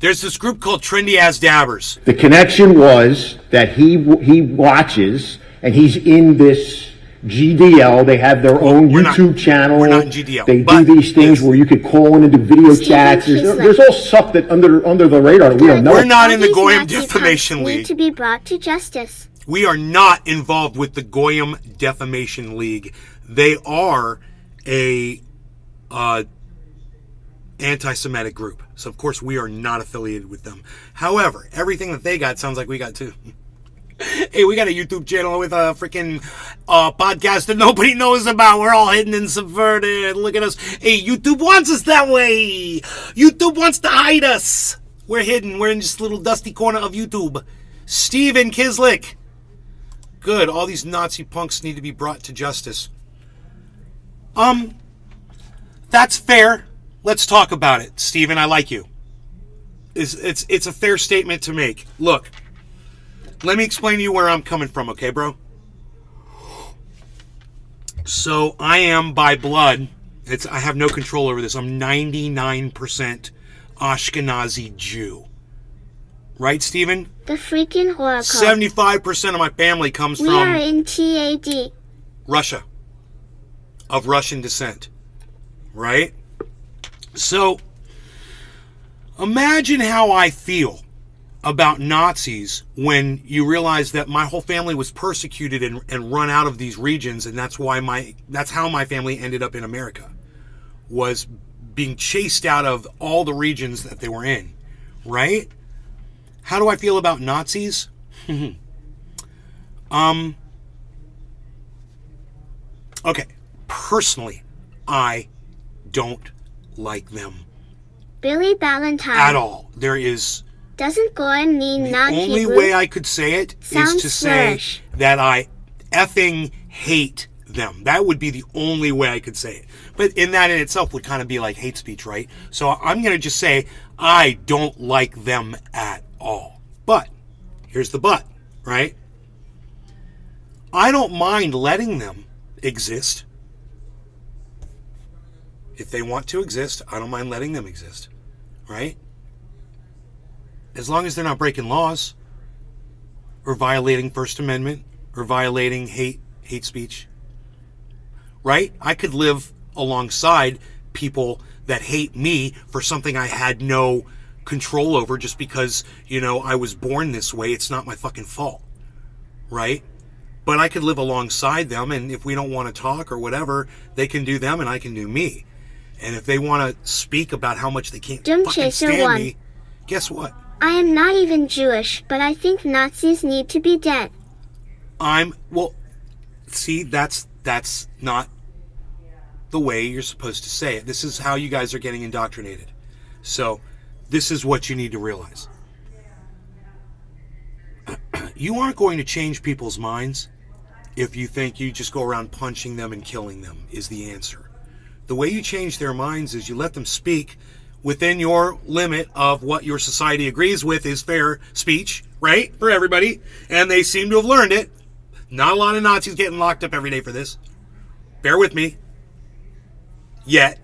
There's this group called Trendy Ass Dabbers. The connection was that he watches and he's in this GDL. They have their own we're not- YouTube channel. we're not in GDL, They do but these things it's- where you could call in and do video Steven chats. Kislett. There's all stuff that under the radar that we don't know. We're not in the All these Goyim Nazi Defamation punks League. need to be brought to justice. We are not involved with the Goyim Defamation League. They are a anti-Semitic group. So, of course, we are not affiliated with them. However, everything that they got sounds like we got too. Hey, we got a YouTube channel with a freaking podcast that nobody knows about. We're all hidden and subverted. Look at us. Hey, YouTube wants us that way. YouTube wants to hide us. We're hidden. We're in this little dusty corner of YouTube. Steven Kislick. Good. All these Nazi punks need to be brought to justice. That's fair. Let's talk about it. Steven, I like you. It's a fair statement to make. Look, let me explain to you where I'm coming from, okay, bro? So I am by blood. I have no control over this. I'm 99% Ashkenazi Jew. Right, Steven? The freaking Oracle. 75% of my family comes We are from in TAD. Russia. Of Russian descent. Right? So, imagine how I feel about Nazis when you realize that my whole family was persecuted and run out of these regions, and that's how my family ended up in America, was being chased out of all the regions that they were in, right? How do I feel about Nazis? Okay, personally, I don't like them Billy Ballantyne. at all. There is Doesn't Goyim mean the not only Hebrew? way I could say it is Sounds to say flourish. that I effing hate them. That would be the only way I could say it. But in that in itself would kind of be like hate speech, right? So I'm going to just say I don't like them at all. But here's the but, right? I don't mind letting them exist. If they want to exist, I don't mind letting them exist, right? As long as they're not breaking laws or violating First Amendment or violating hate speech, right? I could live alongside people that hate me for something I had no control over just because, I was born this way. It's not my fucking fault, right? But I could live alongside them, and if we don't want to talk or whatever, they can do them and I can do me. And if they want to speak about how much they can't Jim fucking Chaser stand won. me, guess what? I am not even Jewish, but I think Nazis need to be dead. See, that's not the way you're supposed to say it. This is how you guys are getting indoctrinated. So, this is what you need to realize. You aren't going to change people's minds if you think you just go around punching them and killing them is the answer. The way you change their minds is you let them speak within your limit of what your society agrees with is fair speech, right? For everybody. And they seem to have learned it. Not a lot of Nazis getting locked up every day for this. Bear with me. Yet.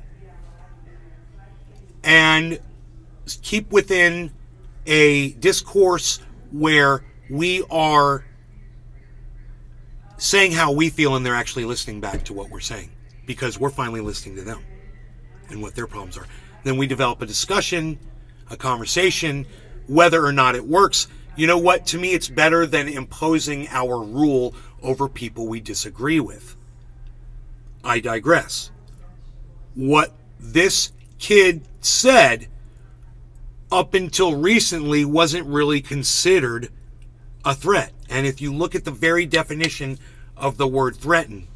And keep within a discourse where we are saying how we feel and they're actually listening back to what we're saying. Because we're finally listening to them and what their problems are. Then we develop a discussion, a conversation, whether or not it works. You know what? To me, it's better than imposing our rule over people we disagree with. I digress. What this kid said up until recently wasn't really considered a threat. And if you look at the very definition of the word threaten,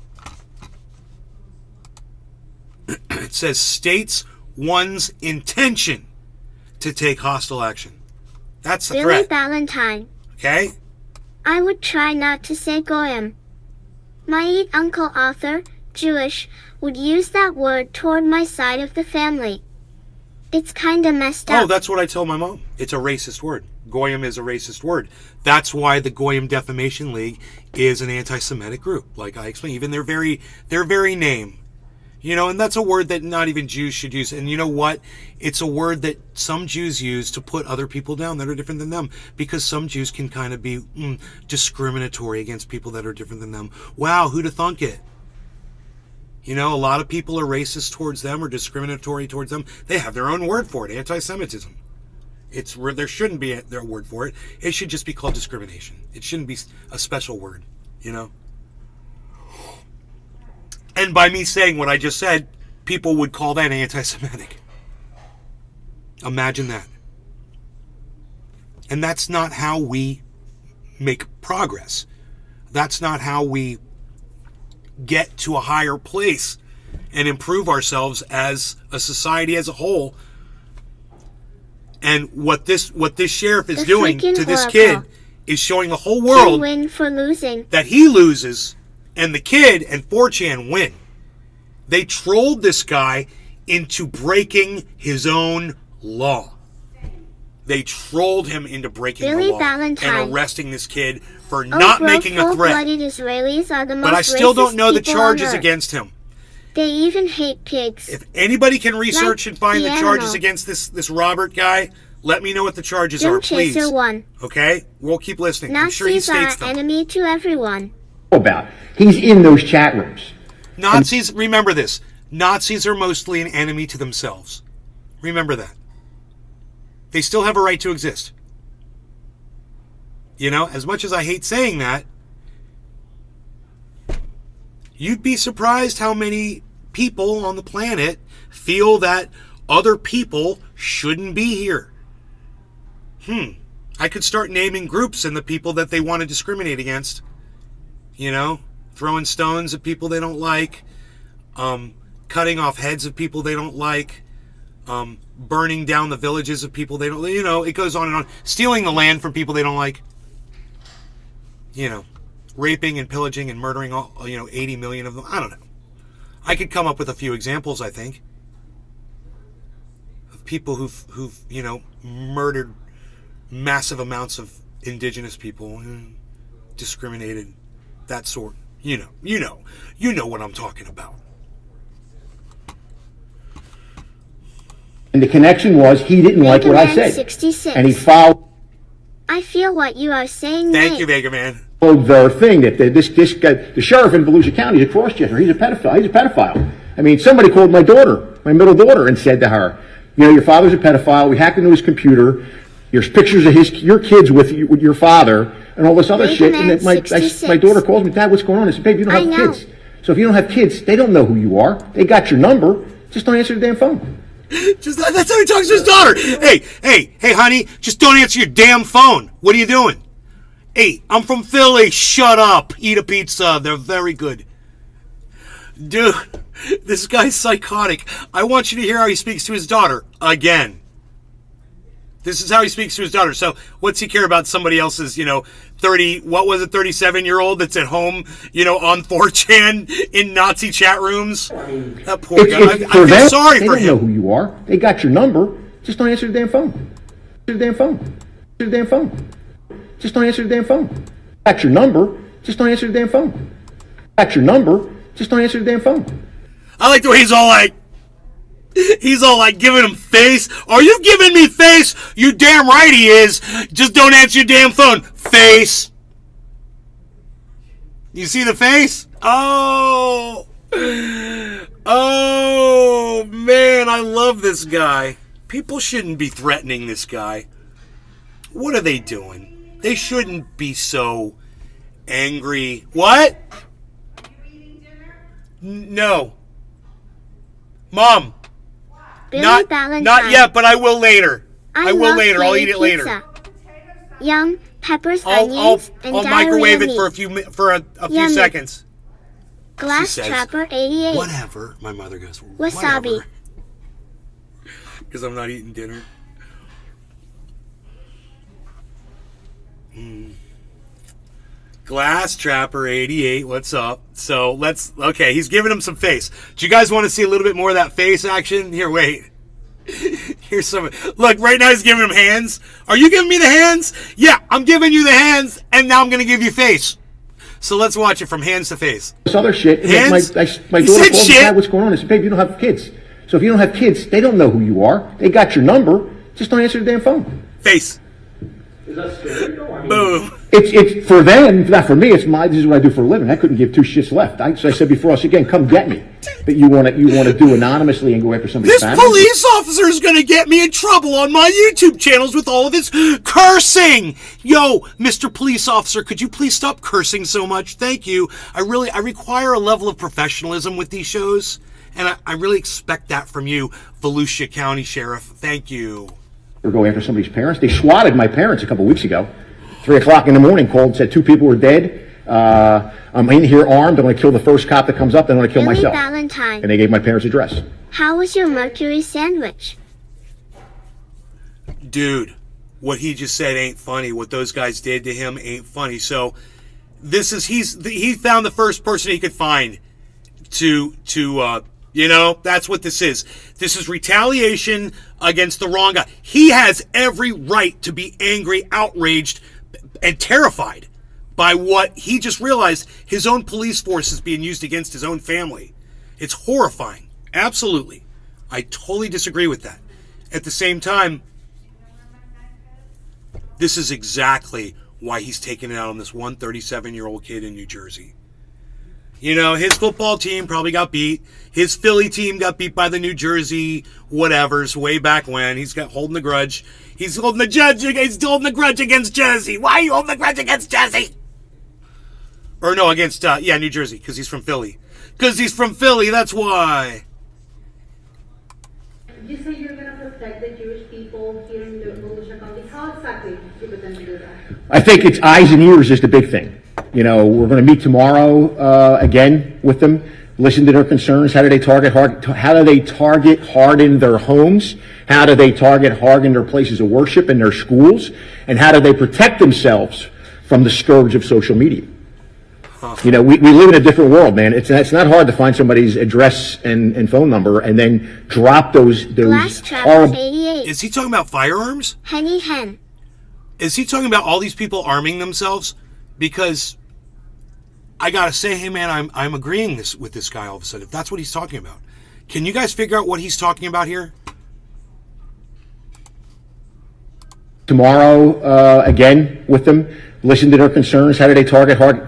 it says states one's intention to take hostile action. That's a Billy threat. Ballantyne. Okay? I would try not to say Goyim. My uncle Arthur, Jewish, would use that word toward my side of the family. It's kinda messed Oh, up. that's what I tell my mom. It's a racist word. Goyim is a racist word. That's why the Goyim Defamation League is an anti-Semitic group. Like I explained, even their very name. And that's a word that not even Jews should use. And you know what? It's a word that some Jews use to put other people down that are different than them. Because some Jews can kind of be discriminatory against people that are different than them. Wow, who'd have thunk it? A lot of people are racist towards them or discriminatory towards them. They have their own word for it, anti-Semitism. There shouldn't be their word for it. It should just be called discrimination. It shouldn't be a special word, And by me saying what I just said, people would call that anti-Semitic. Imagine that. And that's not how we make progress. That's not how we get to a higher place and improve ourselves as a society as a whole. And what this sheriff is The doing freaking to this Oracle. kid is showing the whole Can world win for losing. that he loses and the kid and 4chan win. They trolled this guy into breaking his own law. They trolled him into breaking Billy the law Valentine. and arresting this kid for not making a threat. Full-blooded Israelis are the most But I still don't racist know the people on charges Earth. against him. They even hate pigs. If anybody can research Like and find the the charges animal. against this Robert guy, let me know what the charges are, please. Chaser 1. Okay? We'll keep listening. I'm sure he Nazis are states them. enemy to everyone. About. He's in those chat rooms. Nazis, remember this. Nazis are mostly an enemy to themselves. Remember that. They still have a right to exist. You know, as much as I hate saying that, you'd be surprised how many people on the planet feel that other people shouldn't be here. I could start naming groups and the people that they want to discriminate against. You know, throwing stones at people they don't like, cutting off heads of people they don't like, burning down the villages of people they don't, you know, it goes on and on. Stealing the land from people they don't like. You know, raping and pillaging and murdering all, 80 million of them. I don't know. I could come up with a few examples, I think, of people who've murdered massive amounts of indigenous people and discriminated, that sort. You know what I'm talking about. And the connection was he didn't like what I Megaman said. 66. And he followed I feel what you are saying, Thank mate. you, Vega Man. the thing that this guy, the sheriff in Volusia County, is a cross-dresser. He's a pedophile. I mean, somebody called my daughter, my middle daughter, and said to her, your father's a pedophile. We hacked into his computer. There's pictures of your kids with your father and all this other shit. And then my daughter calls me, Dad, what's going on? I said, babe, you don't have kids. So if you don't have kids, they don't know who you are. They got your number. Just don't answer the damn phone. That's how he talks to his daughter. Hey, honey, just don't answer your damn phone. What are you doing? Hey, I'm from Philly. Shut up. Eat a pizza. They're very good. Dude, this guy's psychotic. I want you to hear how he speaks to his daughter again. This is how he speaks to his daughter. So what's he care about somebody else's, 37-year-old that's at home, on 4chan in Nazi chat rooms? That poor guy. I feel sorry for him. They don't know who you are. They got your number. Just don't answer the damn phone. Answer the damn phone. Answer the damn phone. Just don't answer the damn phone. Got your number. Just don't answer the damn phone. Got your number. Just don't answer the damn phone. I like the way he's all like giving him face. Are you giving me face? You damn right he is. Just don't answer your damn phone. Face. You see the face? Oh, man, I love this guy. People shouldn't be threatening this guy. What are they doing? They shouldn't be so angry. What? No. Mom. Billy Not Valentine. yet, but I will later. I will love later. I'll Philly eat it later. pizza. Yum, peppers, I'll onions, and microwave it diarrhea for a few Yummy. seconds. Glass says, Trapper 88. Whatever. My mother goes, Wasabi. Because I'm not eating dinner. Glass Trapper 88, what's up? So okay, he's giving him some face. Do you guys want to see a little bit more of that face action? Here, wait. Here's some. Look, right now he's giving him hands. Are you giving me the hands? Yeah, I'm giving you the hands, and now I'm going to give you face. So let's watch it from hands to face. This other shit. Hands? My He daughter said calls me, shit. Dad, what's going on? I said, babe, you don't have kids. So if you don't have kids, they don't know who you are. They got your number. Just don't answer the damn phone. Face. Is that scary though? I mean, Boom. It's for them, not for me. This is what I do for a living. I couldn't give two shits left. So I said before, again, come get me. But you want to do anonymously and go after somebody's This family? police officer is going to get me in trouble on my YouTube channels with all of his cursing. Yo, Mr. Police Officer, could you please stop cursing so much? Thank you. I require a level of professionalism with these shows, and I really expect that from you, Volusia County Sheriff. Thank you. Or go after somebody's parents. They swatted my parents a couple weeks ago. 3 o'clock in the morning, called and said 2 people were dead. I'm in here armed. I'm going to kill the first cop that comes up. Then I'm going to kill Billy myself. Valentine. And they gave my parents' address. How was your Mercury sandwich? Dude, what he just said ain't funny. What those guys did to him ain't funny. So he found the first person he could find to You know, that's what this is. This is retaliation against the wrong guy. He has every right to be angry, outraged, and terrified by what he just realized his own police force is being used against his own family. It's horrifying. Absolutely. I totally disagree with that. At the same time, this is exactly why he's taking it out on this one 37-year-old kid in New Jersey. You know, his football team probably got beat. His Philly team got beat by the New Jersey whatevers way back when. He's got holding the grudge. He's holding the grudge against Jersey. Why are you holding the grudge against Jersey? Or no, against, New Jersey, because he's from Philly. Because he's from Philly, that's why. You say you're going to protect the Jewish people here in the Volusia County. How exactly do you intend to do that? I think it's eyes and ears is the big thing. You know, we're going to meet tomorrow again with them. Listen to their concerns. How do they target harden their homes? How do they target harden their places of worship and their schools? And how do they protect themselves from the scourge of social media? You know, we live in a different world, man. It's not hard to find somebody's address and phone number and then drop those horrible. 88. Is he talking about firearms? Henny hen. Is he talking about all these people arming themselves? Because I gotta say, hey man, I'm agreeing with this guy all of a sudden. If that's what he's talking about, can you guys figure out what he's talking about here? Tomorrow again with them. Listen to their concerns. How do they target harden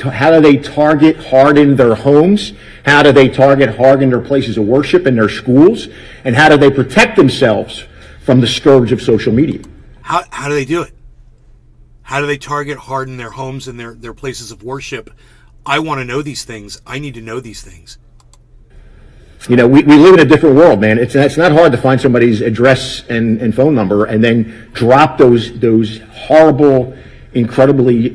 their homes? How do they target harden their places of worship and their schools? And how do they protect themselves from the scourge of social media? How do they do it? How do they target harden their homes and their places of worship? I want to know these things. I need to know these things. You know, we live in a different world, man. It's not hard to find somebody's address and phone number and then drop those horrible, incredibly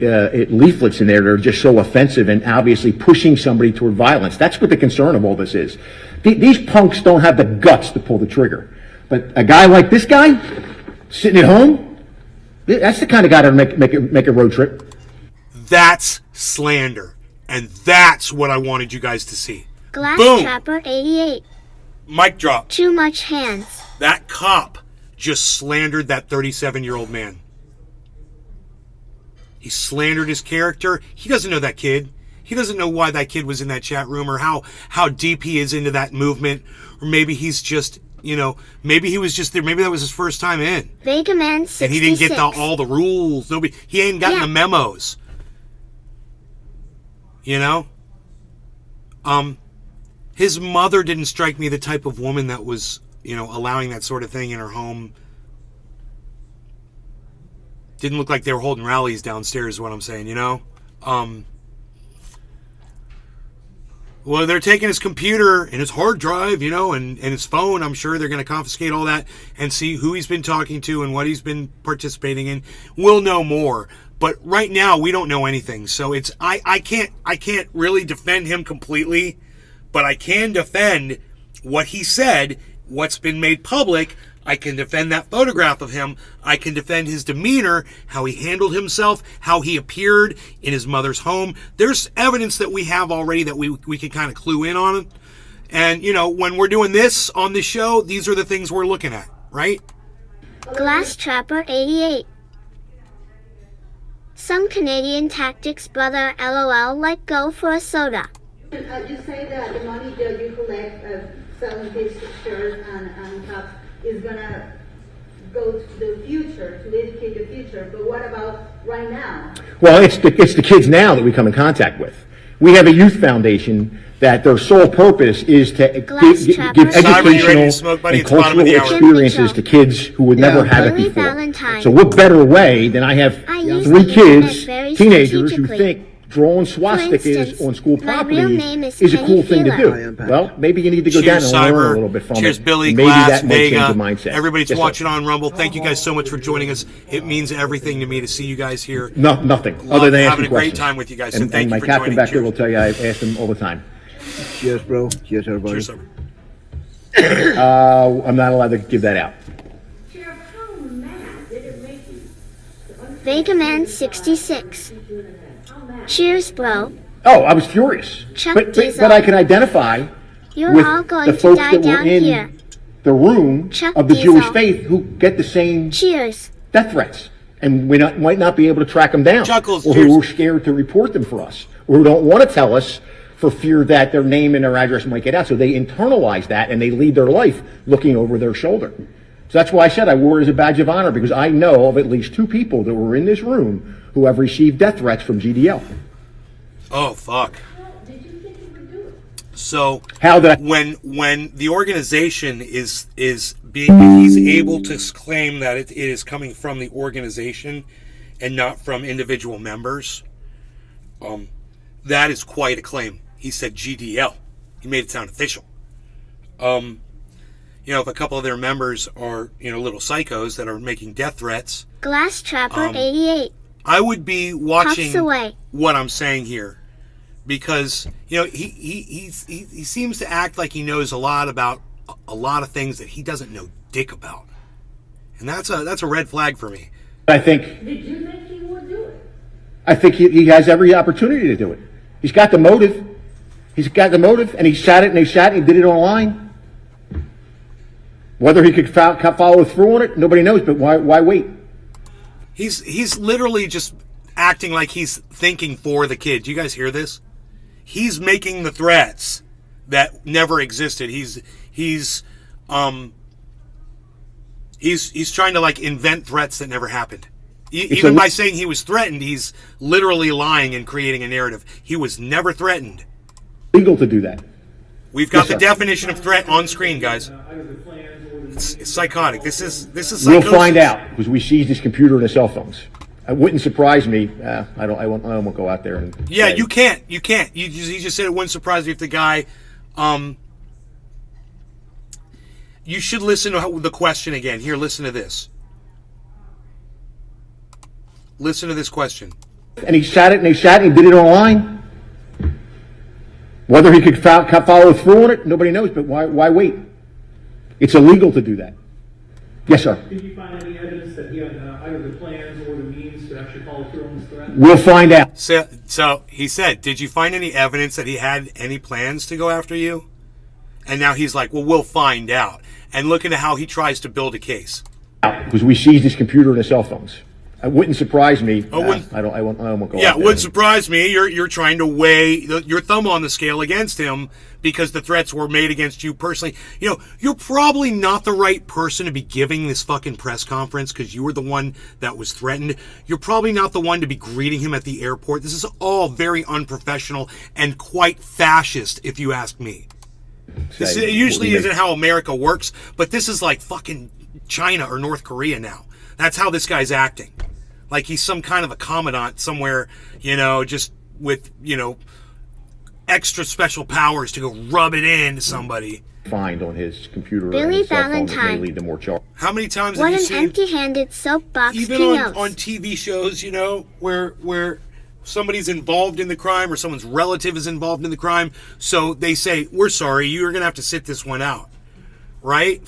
leaflets in there that are just so offensive and obviously pushing somebody toward violence. That's what the concern of all this is. These punks don't have the guts to pull the trigger. But a guy like this guy, sitting at home, that's the kind of guy that'll make a road trip. That's slander. And that's what I wanted you guys to see. Glass Boom. Trapper 88. Mic drop. Too much hands. That cop just slandered that 37-year-old man. He slandered his character. He doesn't know that kid. He doesn't know why that kid was in that chat room or how deep he is into that movement. Or maybe he's just, maybe he was just there. Maybe that was his first time in. Vega Man 66. And he didn't get all the rules. He ain't gotten the memos. His mother didn't strike me the type of woman that was, allowing that sort of thing in her home. Didn't look like they were holding rallies downstairs, is what I'm saying, Well, they're taking his computer and his hard drive, and his phone. I'm sure they're going to confiscate all that and see who he's been talking to and what he's been participating in. We'll know more. But right now, we don't know anything. So I can't really defend him completely, but I can defend what he said, what's been made public. I can defend that photograph of him. I can defend his demeanor, how he handled himself, how he appeared in his mother's home. There's evidence that we have already that we can kind of clue in on. And, when we're doing this on this show, these are the things we're looking at, right? Glass Trapper 88. Some Canadian tactics, brother, LOL, like go for a soda. You say that the money that you collect selling these shirts and cups is going to go to the future, to educate the future, but what about right now? Well, it's the kids now that we come in contact with. We have a youth foundation that their sole purpose is to give educational and cultural experiences to kids who would never have it before. Valentine. So what better way than I have use 3 the kids, internet very teenagers, who strategically. think drawing swastikas instance, on school my property real name is is a Kenny cool thing to Phelan. do. Well, maybe you need to go down Cheers, and learn a Cyber. little bit from Cheers, it. Billy, Maybe Glass, that might change Vega. the mindset. Everybody's Yes, sir. watching on Rumble. Thank you guys so much for joining us. It means everything to me to see you guys here. No, nothing. Love Other than having asking a great questions. time with you guys. So And, thank and you my for captain joining. back there Cheers. will tell you I ask him all the time. Cheers, bro. Cheers, everybody. Cheers, Cyber. I'm not allowed to give that out. Vega Man 66. Cheers, bro. Oh, I was furious. Chuck But Diesel. I can identify You're with all going the to folks die that were down in here. the room Chuck of the Jewish Diesel. faith who get the same Cheers. death threats, and we might not be able to track them down, Chuckles, or cheers. who are scared to report them for us, or who don't want to tell us for fear that their name and their address might get out. So they internalize that, and they lead their life looking over their shoulder. So that's why I said I wore it as a badge of honor, because I know of at least 2 people that were in this room who have received death threats from GDL. Oh, fuck. So How did I... when the organization is being, he's able to claim that it is coming from the organization and not from individual members, that is quite a claim. He said GDL. He made it sound official. You know, if a couple of their members are, you know, little psychos that are making death threats, Glass Trapper 88. I would be watching Puffs away. what I'm saying here, because you know he seems to act like he knows a lot about a lot of things that he doesn't know dick about, and that's a red flag for me. I think... Did you think he would do it? I think he has every opportunity to do it. He's got the motive. He's got the motive, and he shot it, and he did it online. Whether he could follow through on it, nobody knows, but why wait? He's literally just acting like he's thinking for the kid. Do you guys hear this? He's making the threats that never existed. He's trying to like invent threats that never happened. Even by saying he was threatened, he's literally lying and creating a narrative. He was never threatened. Legal to do that. We've got Yes, the sir. definition of threat on screen, guys. It's psychotic. This is psychosis. We'll find out, because we seized his computer and his cell phones. It wouldn't surprise me. I won't go out there and... Yeah, say. you can't. You just said it wouldn't surprise me if the guy. You should listen to the question again. Here, listen to this. Listen to this question. And he shot it, and he did it online. Whether he could follow through on it, nobody knows, but why wait? It's illegal to do that. Yes, sir. Did you find any evidence that he had either the plans or the means to actually follow through on this threat? We'll find out. So he said, did you find any evidence that he had any plans to go after you? And now he's like, well, we'll find out. And look at how he tries to build a case. Because we seized his computer and his cell phones. It wouldn't surprise me. Oh, wouldn't- I won't go Yeah, out it there. wouldn't surprise me. You're trying to weigh your thumb on the scale against him because the threats were made against you personally. You know, you're probably not the right person to be giving this fucking press conference because you were the one that was threatened. You're probably not the one to be greeting him at the airport. This is all very unprofessional and quite fascist, if you ask me. This usually isn't how America works, but this is like fucking China or North Korea now. That's how this guy's acting. Like he's some kind of a commandant somewhere, you know, just with, you know, extra special powers to go rub it into somebody. Find on his computer Billy and his cell phone that may Valentine. lead to more charges. How many times What have you an seen, empty-handed soapbox even king on TV shows, you know, where somebody's involved in the crime or someone's relative is involved in the crime, so they say, we're sorry, you're going to have to sit this one out. Right?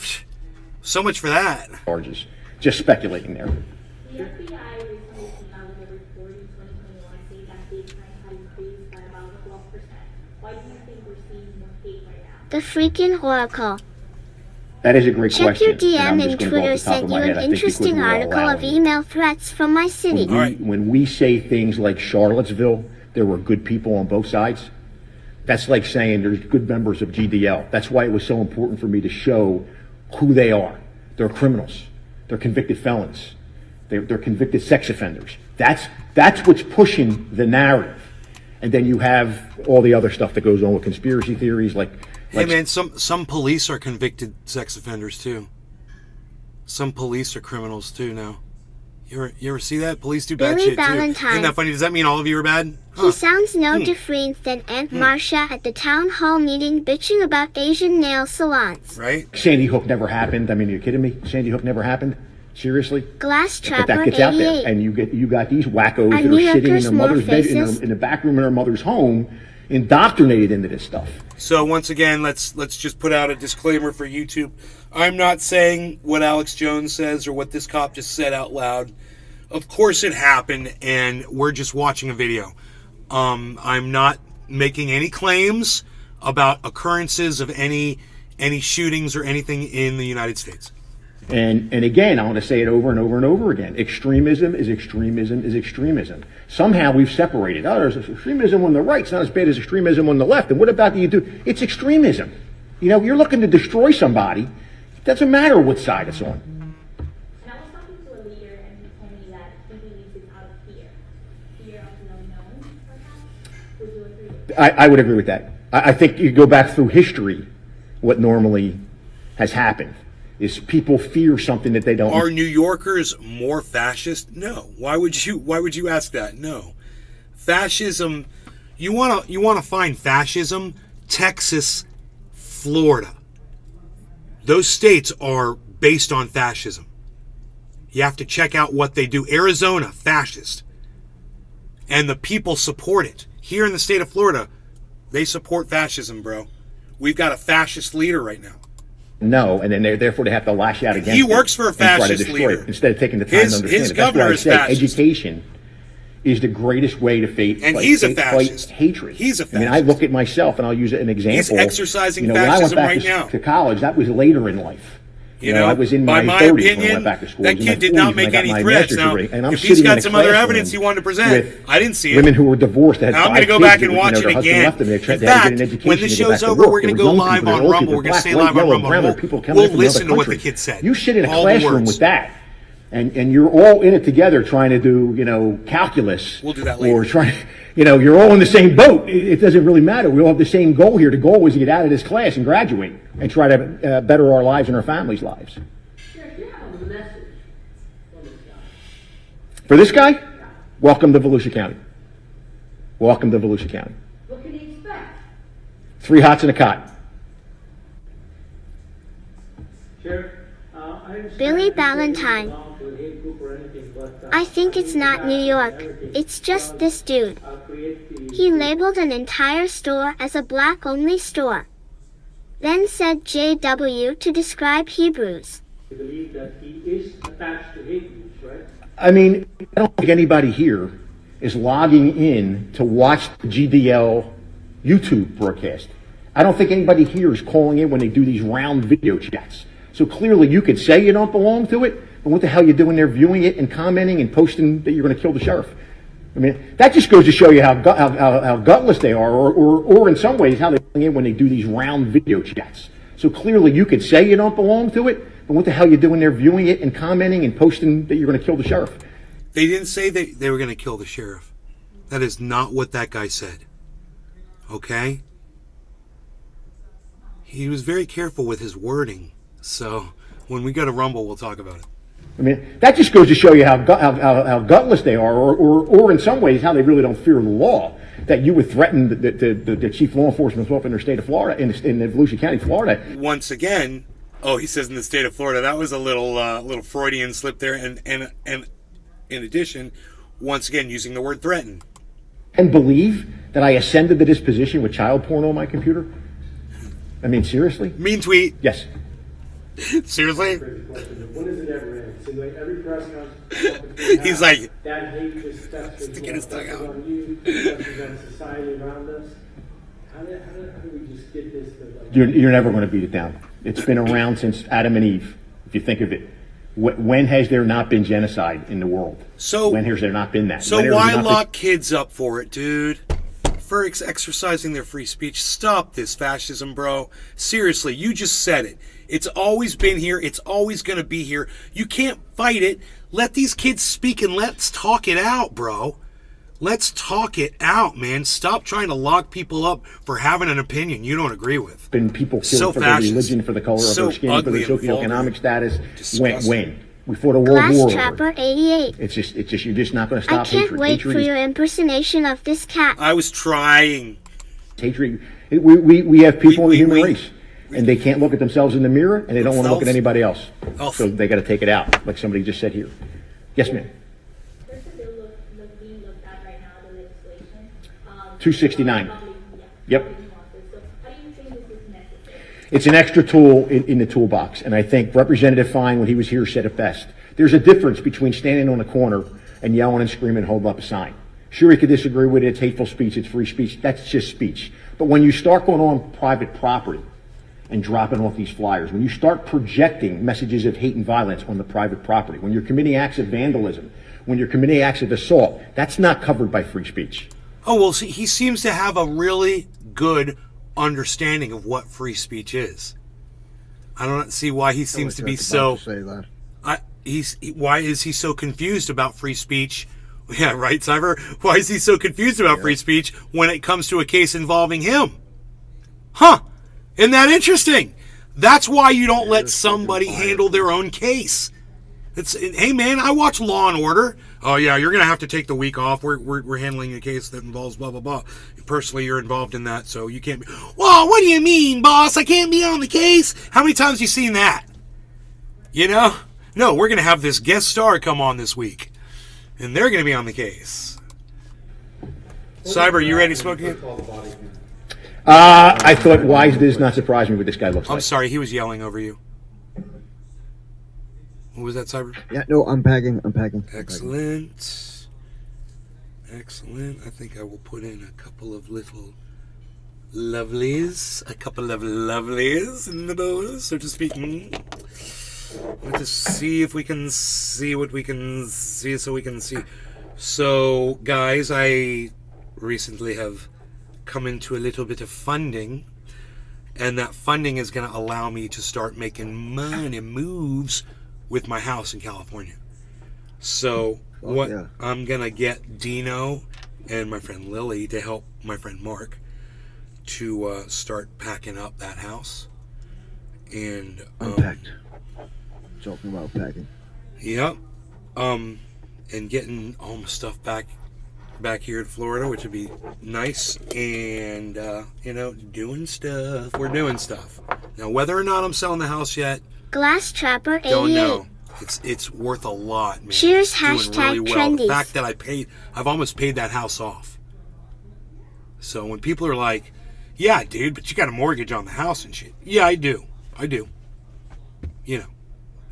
So much for that. Charges. Just speculating there. The FBI recently came out with a report in 2021 saying that hate crimes had increased by about 12%. Why do you think we're seeing more hate right now? The freaking oracle. That is a great Check question. your DM and I'm and just gonna go off Twitter the top sent of you my an head. I think because interesting we're article of allowing- email threats from my city. All right. When we say things like Charlottesville, there were good people on both sides. That's like saying there's good members of GDL. That's why it was so important for me to show who they are. They're criminals. They're convicted felons. They're convicted sex offenders. That's what's pushing the narrative. And then you have all the other stuff that goes on with conspiracy theories like Hey man, some police are convicted sex offenders too. Some police are criminals too now. You ever see that? Police do bad Billy shit too. Valentine. Isn't that funny? Does that mean all of you are bad? He sounds no different than Aunt Marcia at the town hall meeting bitching about Asian nail salons. Right? Sandy Hook never happened. I mean, are you kidding me? Sandy Hook never happened? Seriously? Glass But Trapper that gets out there, 88. and you got these wackos Are that New are sitting in Yorkers their more mother's bed, faces? in the back room of their mother's home, indoctrinated into this stuff. So once again, let's just put out a disclaimer for YouTube. I'm not saying what Alex Jones says or what this cop just said out loud. Of course it happened, and we're just watching a video. I'm not making any claims. about occurrences of any shootings or anything in the United States. And again, I want to say it over and over and over again. Extremism is extremism is extremism. Somehow we've separated. Oh, there's extremism on the right. It's not as bad as extremism on the left. And what about the you do? It's extremism. You know, you're looking to destroy somebody. It doesn't matter what side it's on. And I was talking to a leader, and he told me that he believes it's out of fear of the unknown, perhaps. Would you agree with that? I would agree with that. I think you go back through history, what normally has happened is people fear something that they don't. Are New Yorkers more fascist? No. Why would you ask that? No. Fascism, you want to find fascism? Texas, Florida. Those states are based on fascism. You have to check out what they do. Arizona, fascist. And the people support it. Here in the state of Florida, they support fascism, bro. We've got a fascist leader right now. No, and then therefore they have to lash out against it. He works for a fascist leader. Instead of taking the time to understand his it. governor is fascist. Education is the greatest way to fight hatred. He's a fascist. I mean, I look at myself, and I'll use it as an example. He's exercising when I went fascism back right now. to college, that was later in life. You know, I was in by my 30s my when I opinion, went back to school. that kid did not make any threats. Now, if he's got some other evidence he wanted to present, I didn't see it. Women who were divorced that had I'm going to go back and watch it again. In fact, when the show's over, we're going to go live on Rumble. We're going to stay live on Rumble. We'll listen to what the kid said. You sit in a classroom with that, and you're all in it together trying to do, calculus. We'll do that later. Or trying, you're all in the same boat. It doesn't really matter. We all have the same goal here. The goal is to get out of this class and graduate and try to better our lives and our families' lives. For this guy, welcome to Volusia County. Welcome to Volusia County. What can he expect? 3 hots and a cot. Sheriff, I understand Billy you don't Ballantyne. belong to a hate group or anything, but, I think it's not New York. It's just this dude. create the He labeled an entire store as a black-only store. Then said JW to describe Hebrews. believe that he is attached to hate groups, right? I mean, I don't think anybody here is logging in to watch the GDL YouTube broadcast. I don't think anybody here is calling in when they do these round video chats. So clearly you could say you don't belong to it, but what the hell are you doing there viewing it and commenting and posting that you're going to kill the sheriff? I mean, that just goes to show you how gutless they are, or in some ways how they calling in when they do these round video chats. So clearly you could say you don't belong to it, but what the hell are you doing there viewing it and commenting and posting that you're going to kill the sheriff? They didn't say that they were going to kill the sheriff. That is not what that guy said. Okay? He was very careful with his wording. So when we go to Rumble, we'll talk about it. I mean, that just goes to show you how gutless they are, or in some ways how they really don't fear the law. That you would threaten the chief law enforcement officer in the state of Florida, in Volusia County, Florida. Once again, he says in the state of Florida. That was a little Freudian slip there, and in addition, once again using the word threaten. And believe that I ascended to this position with child porn on my computer? I mean, seriously? Mean tweet. Yes. Seriously? When does it ever end? So like every press conference, He's like, that hate just sticking his tongue out. on you, touches on society around us. How do we just get this to You're never going to beat it down. It's been around since Adam and Eve, if you think of it. When has there not been genocide in the world? So when has there not been that? So why lock kids up for it, dude? For exercising their free speech. Stop this fascism, bro. Seriously, you just said it. It's always been here. It's always going to be here. You can't fight it. Let these kids speak and let's talk it out, bro. Let's talk it out, man. Stop trying to lock people up for having an opinion you don't agree with. Been people killed for their religion, for the color of their skin, for their socioeconomic status. When? We fought a world war. Trapper 88. It's just you're just not going to stop hatred. I can't wait for your impersonation of this cat. I was trying. Hatred. We have people in the human race, and they can't look at themselves in the mirror, and they don't want to look at anybody else. So they got to take it out, like somebody just said here. Yes, ma'am. There's a bill being looked at right now, the legislation. 269. Yep. So how do you think this is necessary? It's an extra tool in the toolbox, and I think Representative Fine, when he was here, said it best. There's a difference between standing on a corner and yelling and screaming and holding up a sign. Sure, you could disagree with it. It's hateful speech. It's free speech. That's just speech. But when you start going on private property and dropping off these flyers, when you start projecting messages of hate and violence on the private property, when you're committing acts of vandalism, when you're committing acts of assault, that's not covered by free speech. Oh, well, see, he seems to have a really good understanding of what free speech is. I don't see why he seems to be so... Say that. Why is he so confused about free speech? Yeah, right, Cyber? Why is he so confused about free speech when it comes to a case involving him? Huh? Isn't that interesting? That's why you don't let somebody handle their own case. Hey, man, I watch Law and Order. Oh, yeah, you're going to have to take the week off. We're handling a case that involves blah, blah, blah. Personally, you're involved in that, so you can't be... Well, what do you mean, boss? I can't be on the case? How many times have you seen that? You know? No, we're going to have this guest star come on this week, and they're going to be on the case. Cyber, you ready to smoke again? I thought, why does not surprise me what this guy looks like? I'm sorry, he was yelling over you. What was that, Cyber? Yeah, no, I'm packing. Excellent. Excellent. I think I will put in a couple of little lovelies. In the bowl, so to speak. Let's see if we can see what we can see so we can see. So, guys, I recently have come into a little bit of funding, and that funding is going to allow me to start making money moves with my house in California. So I'm going to get Dino and my friend Lily to help my friend Mark to start packing up that house. And Unpacked. Talking about packing. Yep. And getting all my stuff back here in Florida, which would be nice. And, doing stuff. We're doing stuff. Now, whether or not I'm selling the house yet, Glass Trapper 88. don't know. It's worth a lot, man. Cheers, it's doing really well. The #trendies. fact that I've almost paid that house off. So when people are like, yeah, dude, but you got a mortgage on the house and shit. Yeah, I do. You know,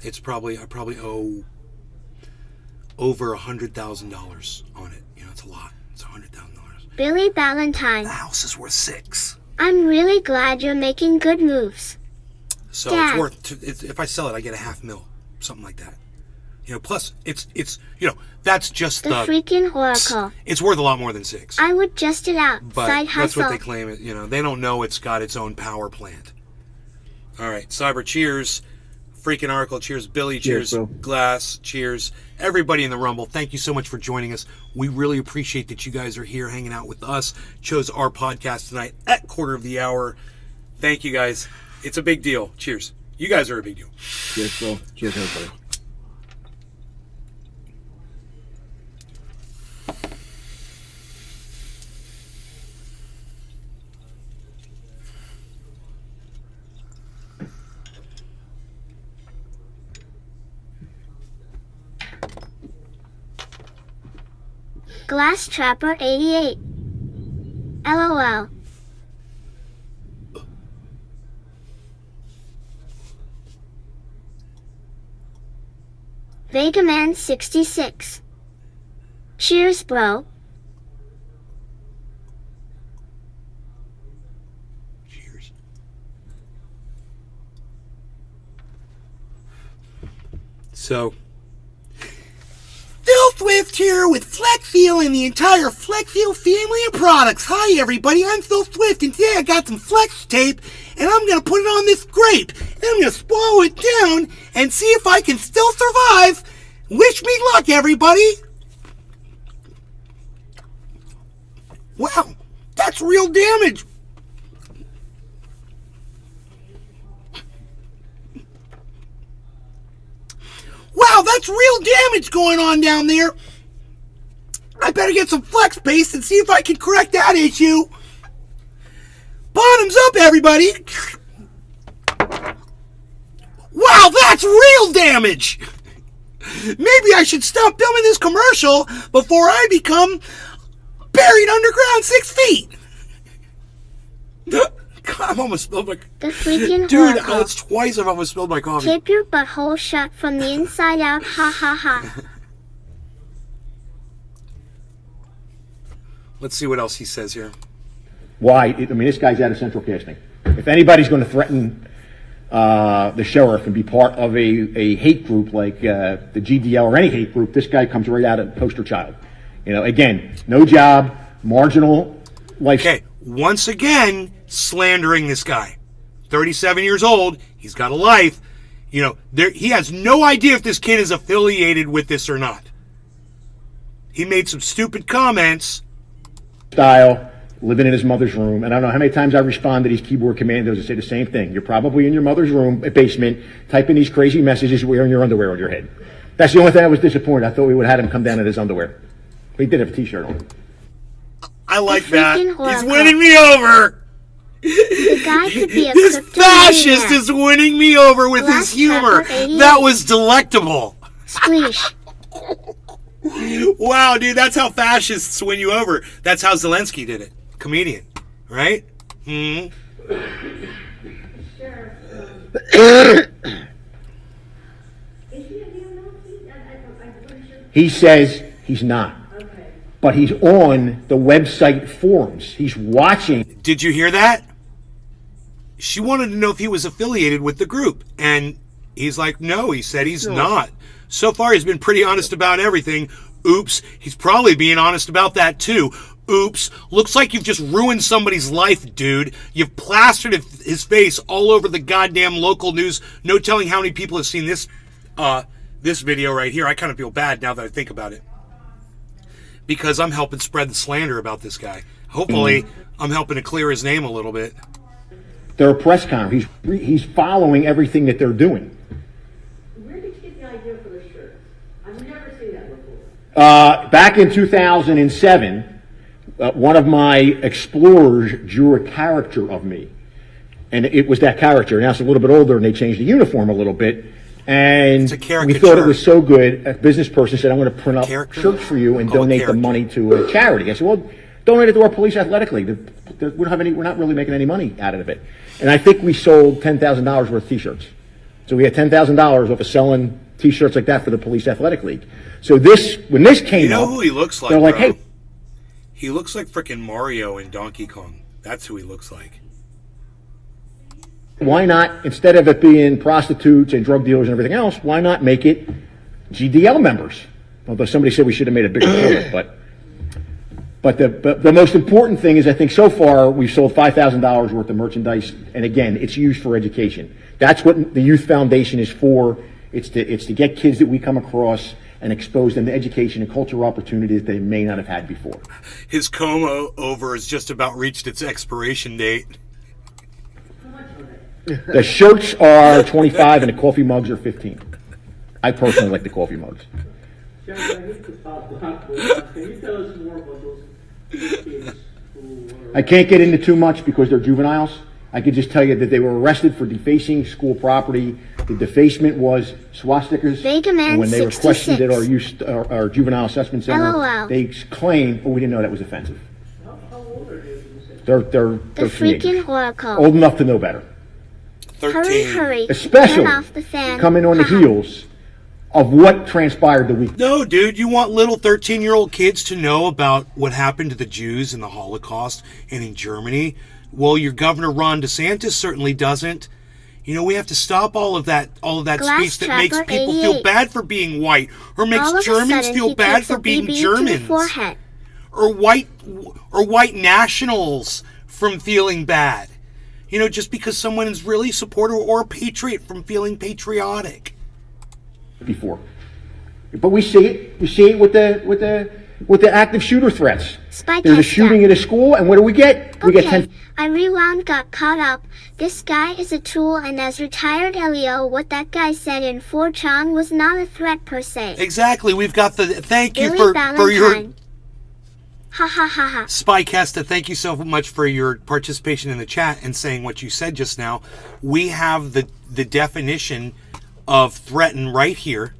I probably owe over $100,000 on it. You know, it's a lot. It's $100,000. Billy Valentine. The house is worth $6,000. I'm really glad you're making good moves. So Dad. it's worth, if I sell it, I get $500,000, something like that. You know, plus it's that's just The freaking oracle. It's worth a lot more than $6,000. I would just it out. But Side that's hustle. what they claim it. You know, they don't know it's got its own power plant. All right, Cyber, cheers. Freaking Oracle, cheers. Billy, cheers. Cheers, bro. Glass, cheers. Everybody in the Rumble, thank you so much for joining us. We really appreciate that you guys are here hanging out with us. Chose our podcast tonight at 1/4 Thank you, guys. It's a big deal. Cheers. You guys are a big deal. Cheers, bro. Cheers, everybody. Glass Trapper 88. LOL. Vegaman 66. Cheers, bro. Cheers. So, Phil Swift here with Flexfield and the entire Flexfield family of products. Hi, everybody. I'm Phil Swift, and today I got some Flex tape, and I'm going to put it on this grape, and I'm going to swallow it down and see if I can still survive. Wish me luck, everybody. Wow, that's real damage. Wow, that's real damage going on down there. I better get some flex paste and see if I can correct that issue. Bottoms up, everybody. Wow, that's real damage. Maybe I should stop filming this commercial before I become buried underground 6 feet. God, I've almost spilled my... The freaking Dude, oracle. that's twice I've almost spilled my coffee. Tape your butthole shut from the inside out. Ha ha ha. Let's see what else he says here. Why? I mean, this guy's out of central casting. If anybody's going to threaten the sheriff and be part of a hate group like the GDL or any hate group, this guy comes right out of poster child. You know, again, no job, marginal life. Okay, once again, slandering this guy. 37 years old, he's got a life. You know, he has no idea if this kid is affiliated with this or not. He made some stupid comments. Style, living in his mother's room. And I don't know how many times I respond to these keyboard commandos that say the same thing. You're probably in your mother's room, basement, typing these crazy messages wearing your underwear on your head. That's the only thing I was disappointed. I thought we would have had him come down in his underwear. But he did have a t-shirt on. I like that. He's Oracle. winning me over. The guy could be a This fascist cryptomaniac. is winning me over with his Black humor. Pepper 88. That was delectable. Spleesh. Wow, dude, that's how fascists win you over. That's how Zelensky did it. Comedian, right? Hmm. Sheriff, is he a neo-Nazi? I wasn't sure. He says he's not. Okay. But he's on the website forums. He's watching. Did you hear that? She wanted to know if he was affiliated with the group. And he's like, no, he said he's not. So far, he's been pretty honest about everything. Oops, he's probably being honest about that too. Oops, looks like you've just ruined somebody's life, dude. You've plastered his face all over the goddamn local news. No telling how many people have seen this video right here. I kind of feel bad now that I think about it. Because I'm helping spread the slander about this guy. Hopefully, I'm helping to clear his name a little bit. They're a press conference. He's following everything that they're doing. Where did you get the idea for the shirt? I've never seen that before. Back in 2007, one of my explorers drew a character of me. And it was that character. Now it's a little bit older and they changed the uniform a little bit. And It's a we caricature. thought it was so good. A business person said, I'm going to print up Character? shirts for you and Oh, a donate the character. money to a charity. I said, well, donate it to our police athletic league. We don't have any, we're not really making any money out of it. And I think we sold $10,000 worth of t-shirts. So we had $10,000 off of selling t-shirts like that for the police athletic league. So when this came You know up, who he looks like, they're like, bro? hey, He looks like frickin' Mario in Donkey Kong. That's who he looks like. why not, instead of it being prostitutes and drug dealers and everything else, why not make it GDL members? Although somebody said we should have made a bigger deal, but the most important thing is I think so far we've sold $5,000 worth of merchandise, and again, it's used for education. That's what the Youth Foundation is for. It's to get kids that we come across and expose them to education and cultural opportunities they may not have had before. His comb over has just about reached its expiration date. The shirts are 25 and the coffee mugs are 15. I personally like the coffee mugs. Sheriff, I hate to stop Blackboard. Can you tell us more about those kids who were... I can't get into too much because they're juveniles. I could just tell you that they were arrested for defacing school property. The defacement was swastikas. Vegaman And when they were questioned at 66. our juvenile assessment center, LOL. they claimed, oh, we didn't know that was offensive. How old are they? You said? They're The freaking teenagers. Oracle. Old enough to know better. 13. Hurry, hurry. Especially Turn off the fan. coming on the Haha. heels of what transpired the week. No, dude, you want little 13-year-old kids to know about what happened to the Jews in the Holocaust and in Germany? Well, your Governor Ron DeSantis certainly doesn't. You know, we have to stop all of that Glass speech that makes Trapper people feel 88. bad for being white, or All makes of a Germans sudden, feel he bad takes for a being BB to the Germans, forehead. or white nationals from feeling bad. You know, just because someone is really supportive or a patriot from feeling patriotic. Before. But we see it. We see it with the active shooter threats. Spy There's a test shooting done. at a school, and what do we get? We get Okay, 10. I rewound, got caught up. This guy is a tool, and as retired Leo, what that guy said in 4chan was not a threat per se. Exactly. We've got the thank you Billy for your Valentine. Ha ha ha ha. Spycasta, thank you so much for your participation in the chat and saying what you said just now. We have the definition of threaten right here.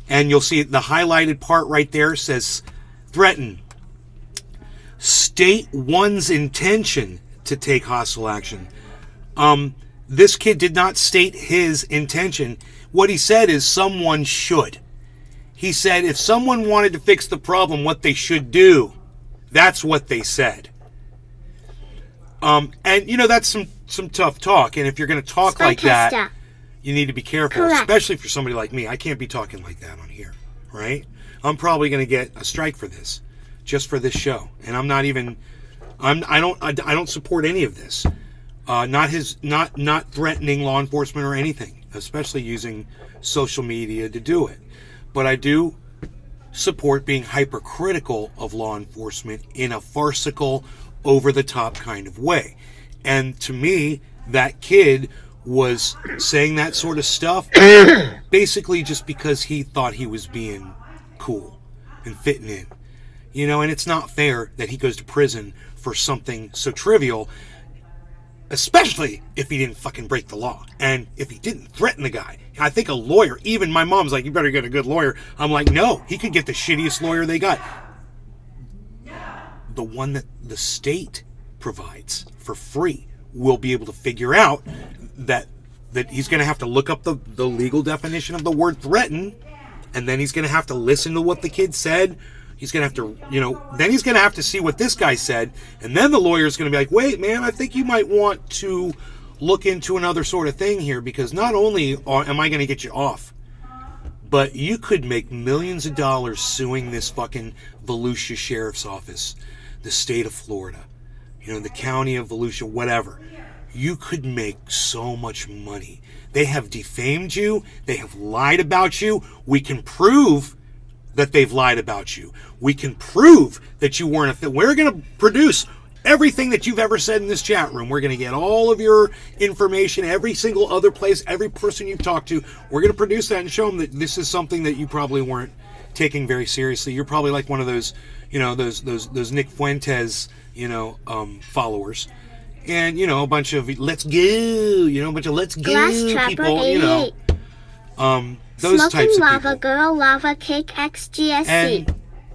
And you'll see the highlighted part right there says threaten. State one's intention to take hostile action. This kid did not state his intention. What he said is someone should. He said if someone wanted to fix the problem, what they should do. That's what they said. And you know, that's some tough talk. And if you're going to talk like that, Sparkesta. you need to be careful, Correct. especially for somebody like me. I can't be talking like that on here, right? I'm probably going to get a strike for this, just for this show. And I'm not even, I don't support any of this. Not threatening law enforcement or anything, especially using social media to do it. But I do support being hypercritical of law enforcement in a farcical, over-the-top kind of way. And to me, that kid was saying that sort of stuff basically just because he thought he was being cool and fitting in. You know, and it's not fair that he goes to prison for something so trivial, especially if he didn't fucking break the law. And if he didn't threaten the guy. I think a lawyer, even my mom's like, you better get a good lawyer. I'm like, no, he could get the shittiest lawyer they got. The one that the state provides for free will be able to figure out that he's going to have to look up the legal definition of the word threaten, and then he's going to have to listen to what the kid said. He's going to have to, you know, then he's going to have to see what this guy said, and then the lawyer's going to be like, wait, man, I think you might want to look into another sort of thing here, because not only am I going to get you off, but you could make millions of dollars suing this fucking Volusia Sheriff's Office, the state of Florida, you know, the county of Volusia, whatever. You could make so much money. They have defamed you. They have lied about you. We can prove that they've lied about you. We can prove that you weren't we're going to produce everything that you've ever said in this chat room. We're going to get all of your information, every single other place, every person you've talked to. We're going to produce that and show them that this is something that you probably weren't taking very seriously. You're probably like one of those, you know, those Nick Fuentes, you know, followers. And, you know, a bunch of let's go, you know, a bunch of let's go Glass Trapper people, you know. 88. Those Smoking types of Lava people. Girl Lava Cake XGSC. And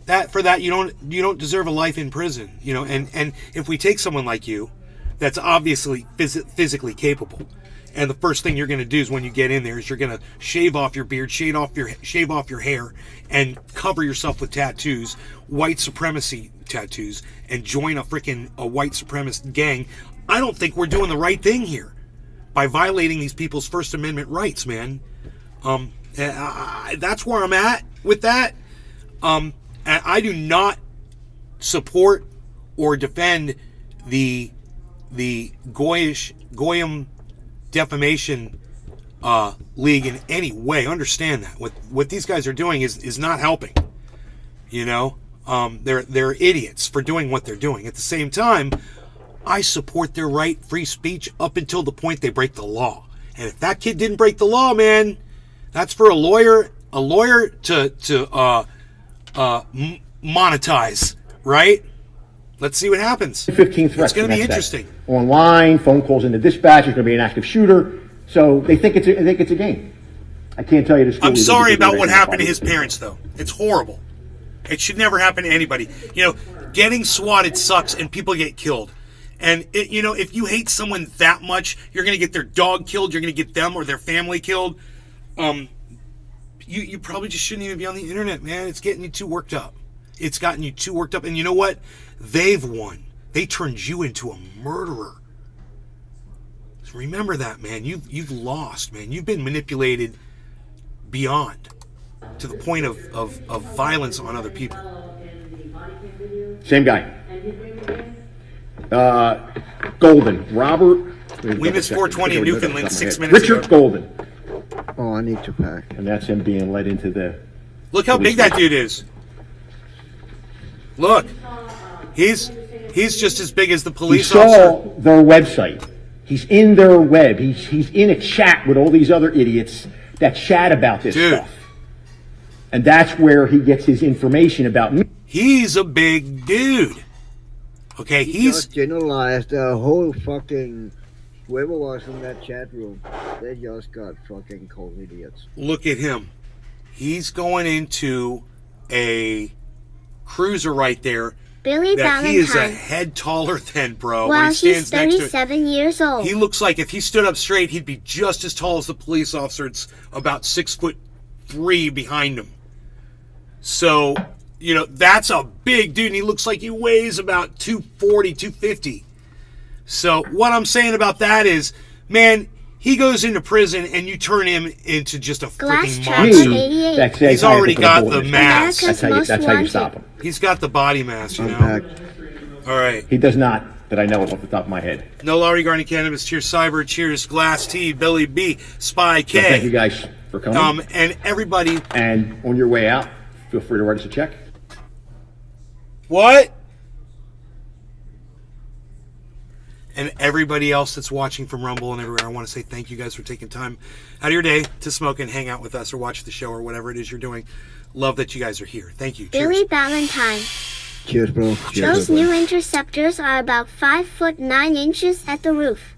that you don't deserve a life in prison, you know. And if we take someone like you, that's obviously physically capable, and the first thing you're going to do is when you get in there is you're going to shave off your beard, shave off your hair, and cover yourself with tattoos, white supremacy tattoos, and join a white supremacist gang. I don't think we're doing the right thing here by violating these people's First Amendment rights, man. That's where I'm at with that. And I do not support or defend the Goyim defamation league in any way. Understand that what these guys are doing is not helping. You know, they're idiots for doing what they're doing. At the same time, I support their right, free speech, up until the point they break the law. And if that kid didn't break the law, man, that's for a lawyer to monetize, right? Let's see what happens. 15 threats. It's going to be the next interesting. day. Online, phone calls into dispatch. There's going to be an active shooter. So they think it's a game. I can't tell you this. I'm sorry about what happened to his parents, though. It's horrible. It should never happen to anybody. You know, getting swatted sucks, and people get killed. And you know, if you hate someone that much, you're going to get their dog killed. You're going to get them or their family killed. You probably just shouldn't even be on the internet, man. It's getting you too worked up. It's gotten you too worked up. And you know what? They've won. They turned you into a murderer. So remember that, man. You've lost, man. You've been manipulated beyond to the point of violence on other people. Same guy. Golden. Robert. We missed 420 in Newfoundland 6 minutes Richard ago. Golden. Oh, I need to pack. And that's him being led into the... Look how big that dude is. Look. He's just as big as the He police saw officer. their website. He's in their web. He's in a chat with all these other idiots that chat about this Dude. stuff. And that's where he gets his information about me. He's a big dude. Okay, he's... Just generalized the whole fucking... Whoever was in that chat room, they just got fucking cold idiots. Look at him. He's going into a cruiser right there Billy that he is a Valentine. head taller than, bro. Well, when he he's stands next to it. 37 years old. He looks like if he stood up straight, he'd be just as tall as the police officer. It's about 6'3" behind him. So, you know, that's a big dude, and he looks like he weighs about 240, 250. So what I'm saying about that is, man, he goes into prison and you turn him into just a Glass freaking Chocolate monster. 88. He's already got the mass. America's most That's how you stop wanted. him. He's got the body mass, you I'm know. back. All right. He does not, that I know of off the top of my head. No law regarding cannabis. Cheers, Cyber. Cheers, Glass T, Billy B, Spy So thank you K. guys for coming. And everybody. And on your way out, feel free to write us a check. What? And everybody else that's watching from Rumble and everywhere, I want to say thank you guys for taking time out of your day to smoke and hang out with us or watch the show or whatever it is you're doing. Love that you guys are here. Thank you. Billy Cheers. Valentine. Cheers, bro. Those new interceptors are about 5 foot 9 inches at the roof.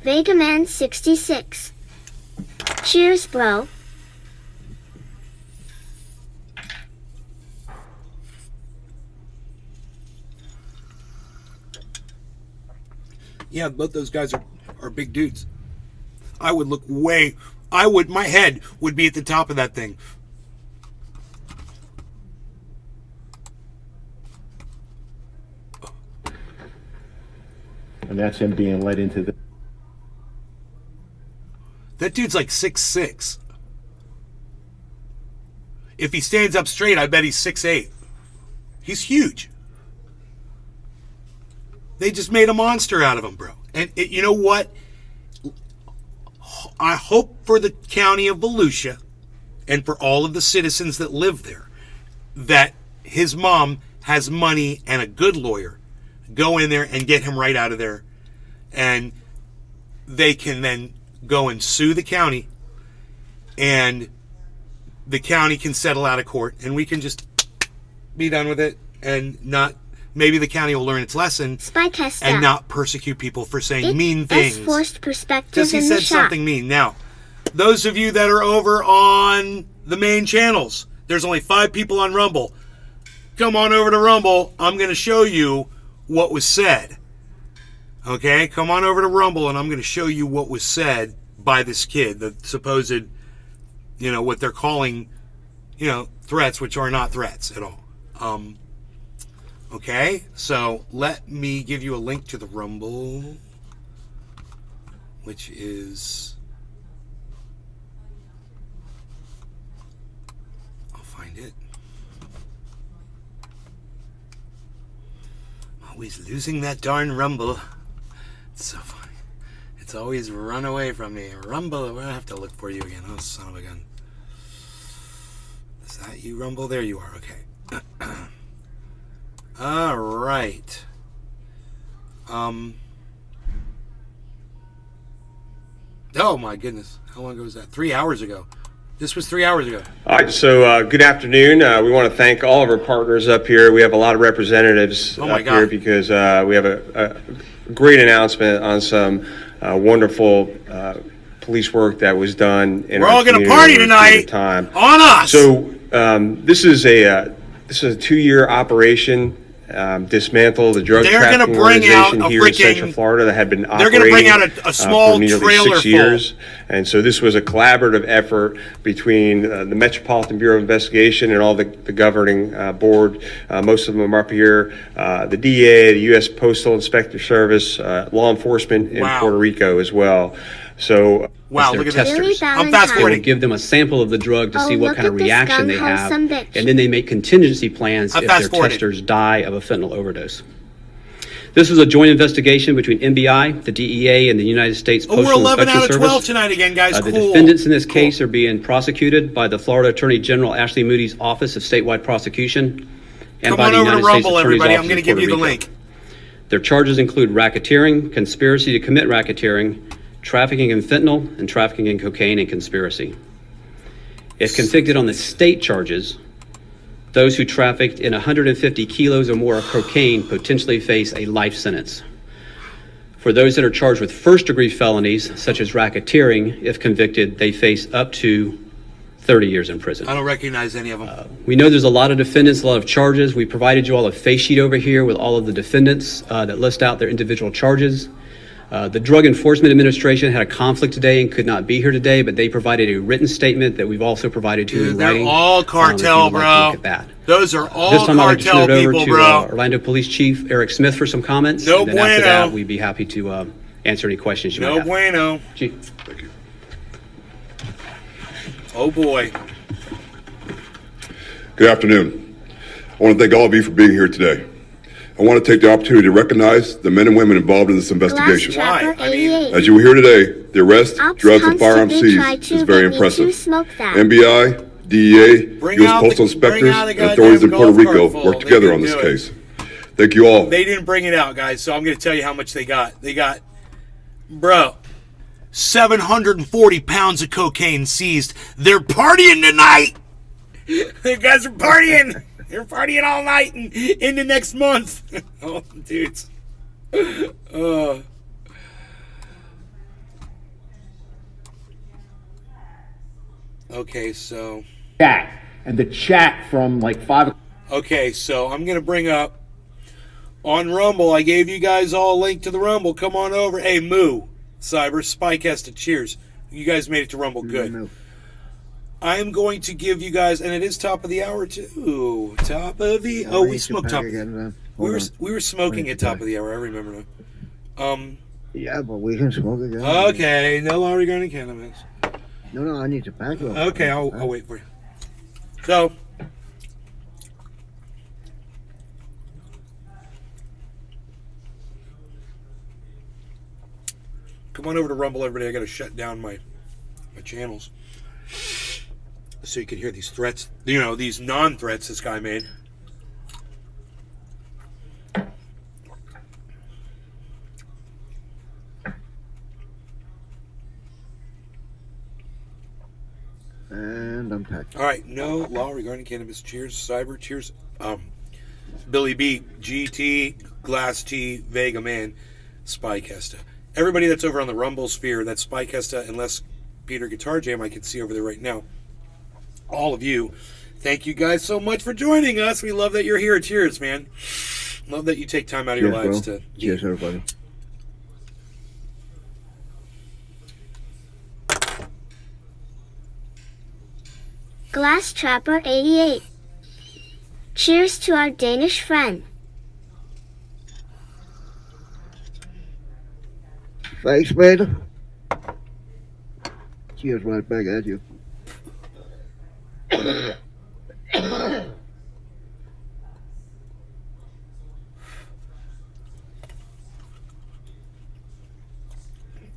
Vega Man 66. Cheers, bro. Yeah, both those guys are big dudes. I would look my head would be at the top of that thing. And that's him being led into the... That dude's like 6'6". If he stands up straight, I bet he's 6'8". He's huge. They just made a monster out of him, bro. And you know what? I hope for the county of Volusia and for all of the citizens that live there that his mom has money and a good lawyer. Go in there and get him right out of there. And they can then go and sue the county. And the county can settle out of court. And we can just be done with it and not... Maybe the county will learn its lesson Spycast and not persecute people for saying mean things. Forced perspective Because he in said the shop. something mean. Now, those of you that are over on the main channels, there's only 5 people on Rumble. Come on over to Rumble. I'm going to show you what was said. Okay? Come on over to Rumble and I'm going to show you what was said by this kid. The supposed, what they're calling, threats, which are not threats at all. Okay, so let me give you a link to the Rumble, which is, I'll find it. Always losing that darn Rumble. It's so funny. It's always run away from me. Rumble, I have to look for you again. Oh, son of a gun. Is that you, Rumble? There you are, okay. All right. Oh my goodness. How long ago was that? 3 hours ago. This was 3 hours ago. All right, so good afternoon. We want to thank all of our partners up here. We have a lot of representatives up here because we have a great announcement on some wonderful police work that was done in We're our all going to community party over a period of tonight. time. On us. So this is a 2-year operation. Dismantle the drug trafficking organization here in Central Florida that had been operating they're going to bring out a small for nearly trailer 6 years. And so this was a collaborative effort between the Metropolitan Bureau of Investigation and all the governing board. Most of them are up here. The DA, the U.S. Postal Inspector Service, law enforcement in Puerto Rico as well. So wow, look at this. I'm fast They will give them a sample of the drug to see what kind of reaction they have, and then they make contingency plans if their testers die of a fentanyl overdose. This was a joint investigation between NBI, the DEA, and the United States Postal Inspection Service. We're 11 out of 12 tonight again, guys. The defendants in this case are being prosecuted by the Florida Attorney General Ashley Moody's Office of Statewide Prosecution and by the United States Attorney's Office I'm going to give you the link. Their charges include racketeering, conspiracy to commit racketeering, trafficking in fentanyl, and trafficking in cocaine and conspiracy. If convicted on the state charges, those who trafficked in 150 kilos or more of cocaine potentially face a life sentence. For those that are charged with first-degree felonies, such as racketeering, if convicted, they face up to 30 years in prison. I don't recognize any of them. We know there's a lot of defendants, a lot of charges. We provided you all a face sheet over here with all of the defendants that list out their individual charges. The Drug Enforcement Administration had a conflict today and could not be here today, but they provided a written statement that we've also provided to you in They're writing. all cartel, if you'd like to bro. look at that. Those are all This time I'd like to cartel turn it over people, to bro. Orlando Police Chief Eric Smith for some comments. No and then after bueno. that, we'd be happy to answer any questions you might No have. bueno. Chief. Thank you. Oh boy. Good afternoon. I want to thank all of you for being here today. I want to take the opportunity to recognize the men and women involved in this investigation. Glass Trapper Why? I mean- 88. As you will hear today, the arrest, Ops drugs, and firearms constantly try seized to is very get me to impressive. smoke that. NBI, DEA, Bring U.S. out Postal the- bring Inspectors, out the and authorities in goddamn Puerto golf Rico cart full. worked They together can on this do it. case. Thank you all. They didn't bring it out, guys, so I'm going to tell you how much they got. They got, bro, 740 pounds of cocaine seized. They're partying tonight. The guys are partying. They're partying all night and into next month. Oh, dudes. Okay, so... Chat. And the chat from like 5 o'clock. Okay, so I'm going to bring up on Rumble. I gave you guys all a link to the Rumble. Come on over. Hey, Moo, Cyber, Spycast, cheers. You guys made it to Rumble. Good. I am going to give you guys, and it is top of the hour too. Top of the... Oh, we smoked top. We were smoking at top of the hour. I remember now. Yeah, but we can smoke again. Okay, no law regarding cannabis. No, I need to pack up. Okay, I'll wait for you. So... Come on over to Rumble, everybody. I got to shut down my channels so you can hear these threats. You know, these non-threats this guy made. And I'm packed. All right, no law regarding cannabis. Cheers, Cyber. Cheers. Billy B, GT, Glass T, Vega Man, Spycasta. Everybody that's over on the Rumble sphere, that's Spycasta, unless Peter Guitar Jam I can see over there right now. All of you, thank you guys so much for joining us. We love that you're here. Cheers, man. Love that you take time out of your lives bro. to... Cheers, everybody. Glass Trapper 88. Cheers to our Danish friend. Thanks, man. Cheers right back at you.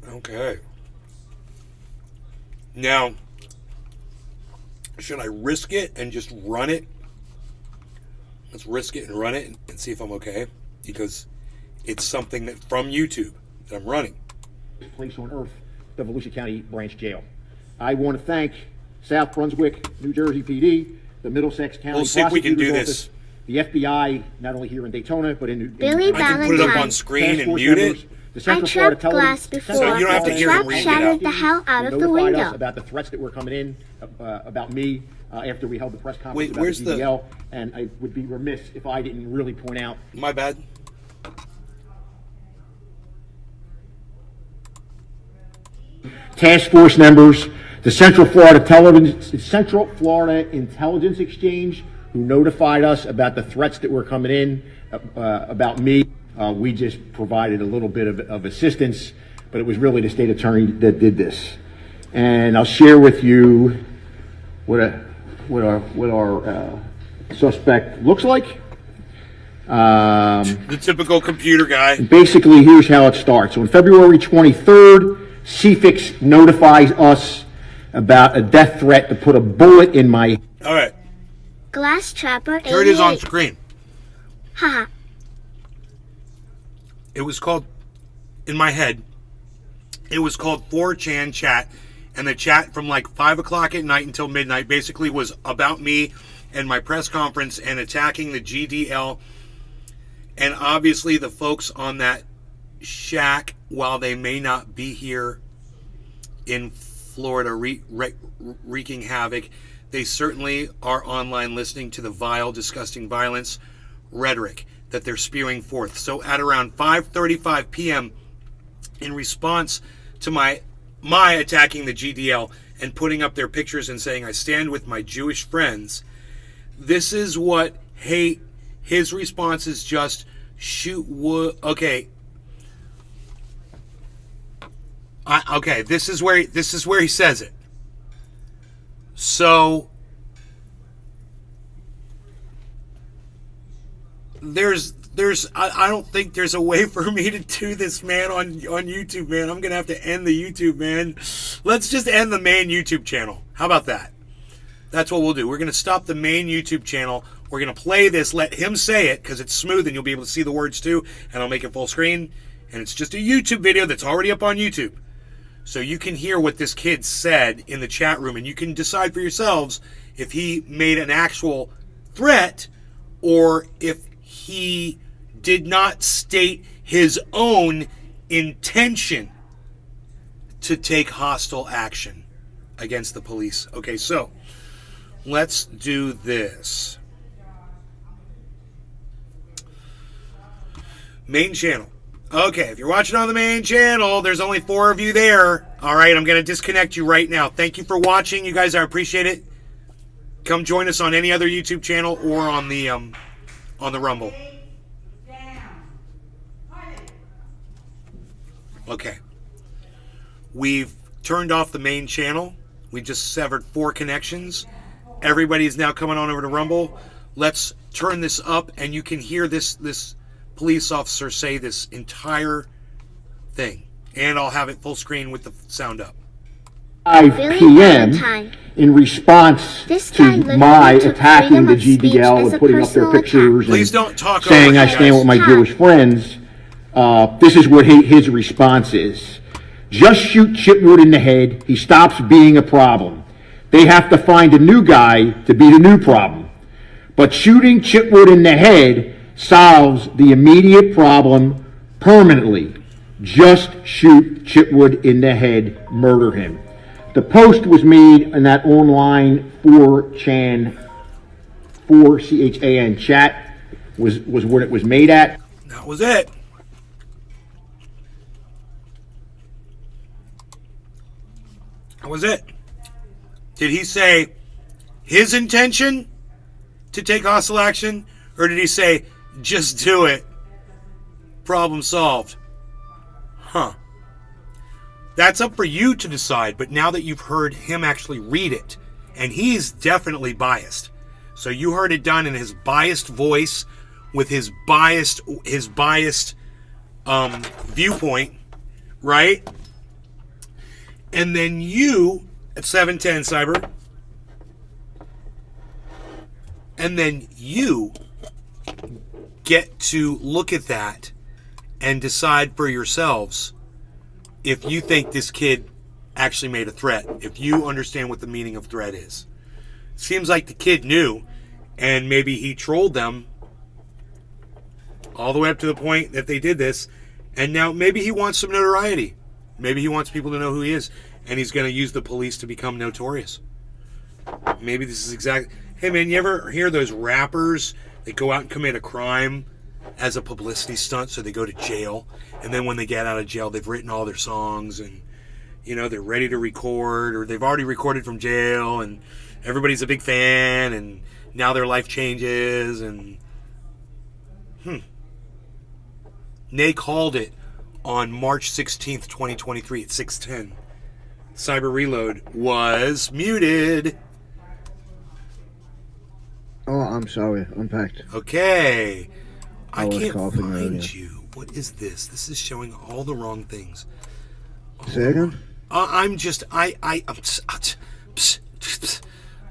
Okay. Now, should I risk it and just run it? Let's risk it and run it and see if I'm okay. Because it's something that from YouTube that I'm running. Place on earth, the Volusia County Branch Jail. I want to thank South Brunswick, New Jersey PD, the Middlesex County We'll see if we can do Prosecutor's this. Office, the FBI, not only here in Daytona, but in Billy I can put it up on Valentine. screen task and force mute members, it. the I Central Florida trapped glass Television- before. So you don't have to the hear him trap read it shattered out. the hell out of the notified us window. about the threats that were coming in about me after we held the press conference Wait, about where's the the- DDL, and I would be remiss if I didn't really point out My bad. task force members, the Central Florida Intelligence Exchange, who notified us about the threats that were coming in about me. We just provided a little bit of assistance, but it was really the state attorney that did this. And I'll share with you what our suspect looks like. The typical computer guy. Basically, here's how it starts. On February 23rd, CFIX notifies us about a death threat to put a bullet in my... All right. Glass Trapper 88. Here it is on screen. Haha. It was called, in my head, it was called 4chan chat. And the chat from like 5 o'clock at night until midnight basically was about me and my press conference and attacking the GDL. And obviously the folks on that shack, while they may not be here in Florida wreaking havoc, they certainly are online listening to the vile, disgusting violence rhetoric that they're spewing forth. So at around 5:35 p.m. in response to my attacking the GDL and putting up their pictures and saying, I stand with my Jewish friends. This is what hate. His response is just shoot wood. Okay. Okay, this is where he says it. So I don't think there's a way for me to do this, man, on YouTube, man. I'm gonna have to end the YouTube, man. Let's just end the main YouTube channel. How about that? That's what we'll do. We're gonna stop the main YouTube channel. We're gonna play this, let him say it, because it's smooth and you'll be able to see the words too, and I'll make it full screen. And it's just a YouTube video that's already up on YouTube. So you can hear what this kid said in the chat room, and you can decide for yourselves if he made an actual threat or if he did not state his own intention to take hostile action against the police. Okay, so let's do this. Main channel. Okay, if you're watching on the main channel, there's only 4 of you there. All right, I'm going to disconnect you right now. Thank you for watching, you guys. I appreciate it. Come join us on any other YouTube channel or on the Rumble. Okay. We've turned off the main channel. We just severed 4 connections. Everybody's now coming on over to Rumble. Let's turn this up, and you can hear this police officer say this entire thing. And I'll have it full screen with the sound up. 5 p.m. in response to my attacking the GDL and putting up their pictures and saying I stand with my Jewish friends, this is what his response is. Just shoot Chitwood in the head. He stops being a problem. They have to find a new guy to be the new problem. But shooting Chitwood in the head solves the immediate problem permanently. Just shoot Chitwood in the head, murder him. The post was made in that online 4chan, 4CHAN chat was what it was made at. That was it. That was it. Did he say his intention to take hostile action, or did he say just do it? Problem solved. Huh. That's up for you to decide, but now that you've heard him actually read it, and he's definitely biased. So you heard it done in his biased voice with his biased viewpoint, right? And then you at 710 Cyber, and then you get to look at that and decide for yourselves if you think this kid actually made a threat, if you understand what the meaning of threat is. Seems like the kid knew, and maybe he trolled them all the way up to the point that they did this, and now maybe he wants some notoriety. Maybe he wants people to know who he is, and he's going to use the police to become notorious. Maybe this is exactly... Hey, man, you ever hear those rappers that go out and commit a crime as a publicity stunt, so they go to jail, and then when they get out of jail, they've written all their songs, and, you know, they're ready to record, or they've already recorded from jail, and everybody's a big fan, and now their life changes, and... Nay called it on March 16th, 2023 at 6:10. Cyber Reload was muted. Oh, I'm sorry. I'm packed. Okay. I can't coughing find earlier. you. What is this? This is showing all the wrong things. Say again? I'm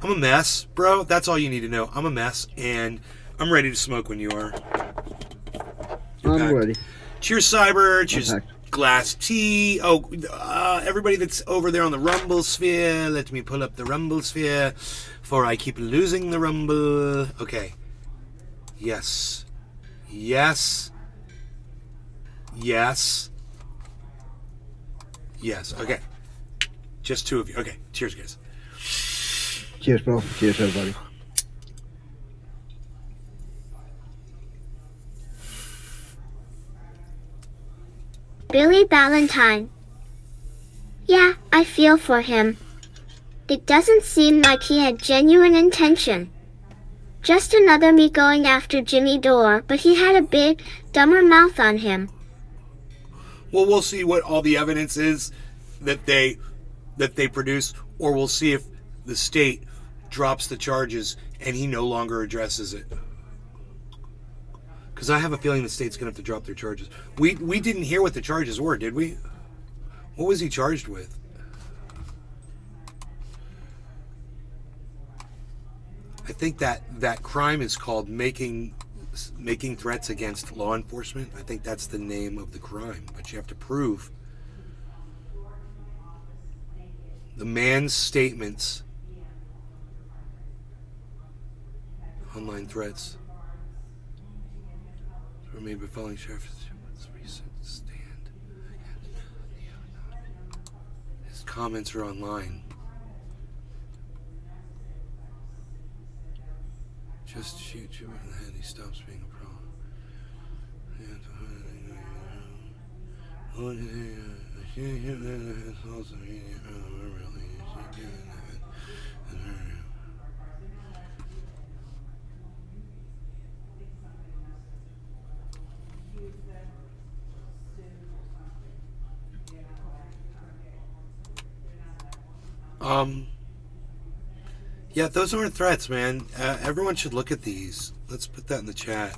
a mess, bro. That's all you need to know. I'm a mess, and I'm ready to smoke when you are. I'm ready. Cheers, Cyber. Cheers, Glass Tea. Oh, everybody that's over there on the Rumble sphere, let me pull up the Rumble sphere, for I keep losing the Rumble. Okay. Yes. Yes. Yes. Yes. Okay. Just 2 of you. Okay. Cheers, guys. Cheers, bro. Cheers, everybody. Billy Ballantyne. Yeah, I feel for him. It doesn't seem like he had genuine intention. Just another me going after Jimmy Dore, but he had a big, dumber mouth on him. Well, we'll see what all the evidence is that they produce, or we'll see if the state drops the charges and he no longer addresses it. Because I have a feeling the state's going to have to drop their charges. We didn't hear what the charges were, did we? What was he charged with? I think that crime is called making threats against law enforcement. I think that's the name of the crime. But you have to prove the man's statements, online threats, were made by following sheriff's recent stand. His comments are online. Just shoot you in the head, he stops being a problem. Yeah, those aren't threats, man. Everyone should look at these. Let's put that in the chat.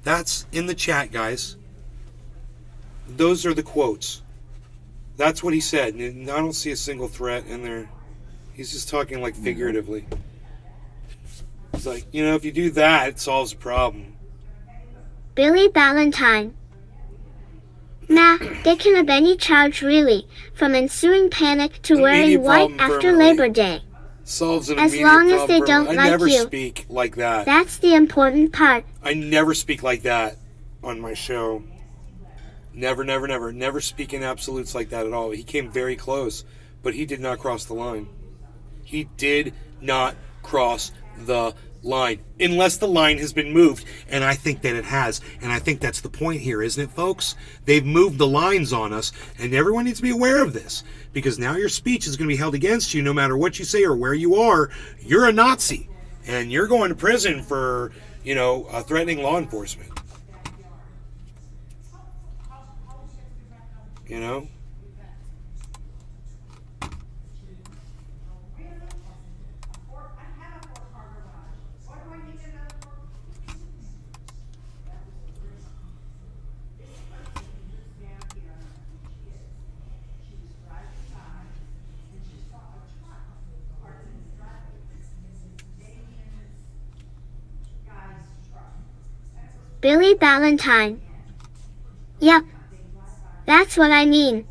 That's in the chat, guys. Those are the quotes. That's what he said. And I don't see a single threat in there. He's just talking like figuratively. It's like, you know, if you do that, it solves the problem. Billy Ballantyne. Nah, they can have any charge really, from ensuing panic to wearing white after Labor Day. Solves an as immediate long as problem they for don't everyone. like I never you. speak like that. That's the important part. I never speak like that on my show. Never, never, never. Never speak in absolutes like that at all. He came very close, but he did not cross the line. He did not cross the line, unless the line has been moved, and I think that it has, and I think that's the point here, isn't it, folks? They've moved the lines on us, and everyone needs to be aware of this, because now your speech is going to be held against you no matter what you say or where you are. You're a Nazi, and you're going to prison for, you know, threatening law enforcement. You know? Billy Ballantyne. Yep. That's what I mean.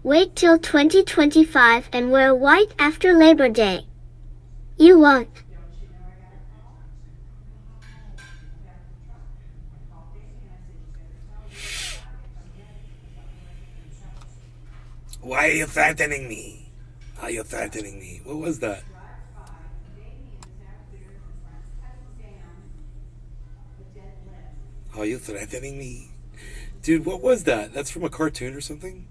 Wait till 2025 and wear white after Labor Day. You won't. Why are you threatening me? Why are you threatening me? What was that? Are you threatening me? Dude, what was that? That's from a cartoon or something?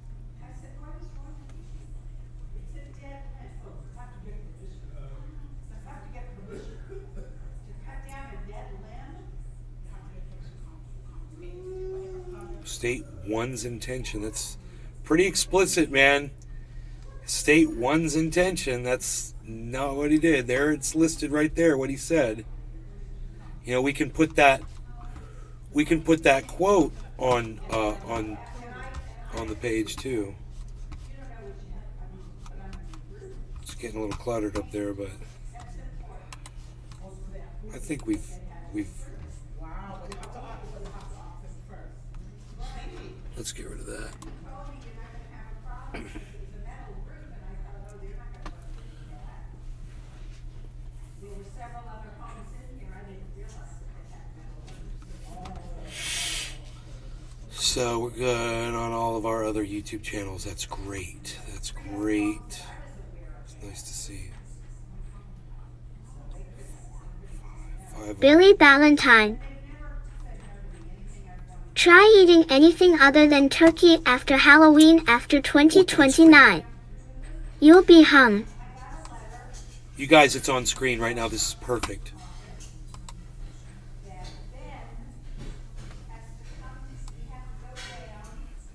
State one's intention. That's pretty explicit, man. State one's intention. That's not what he did. There, it's listed right there, what he said. You know, we can put that quote on the page too. It's getting a little cluttered up there, but I think we've let's get rid of that. So we're good on all of our other YouTube channels. That's great. That's great. It's nice to see. 4, 5, Billy Ballantyne. Try eating anything other than turkey after Halloween after 2029. You'll be hung. You guys, it's on screen right now. This is perfect.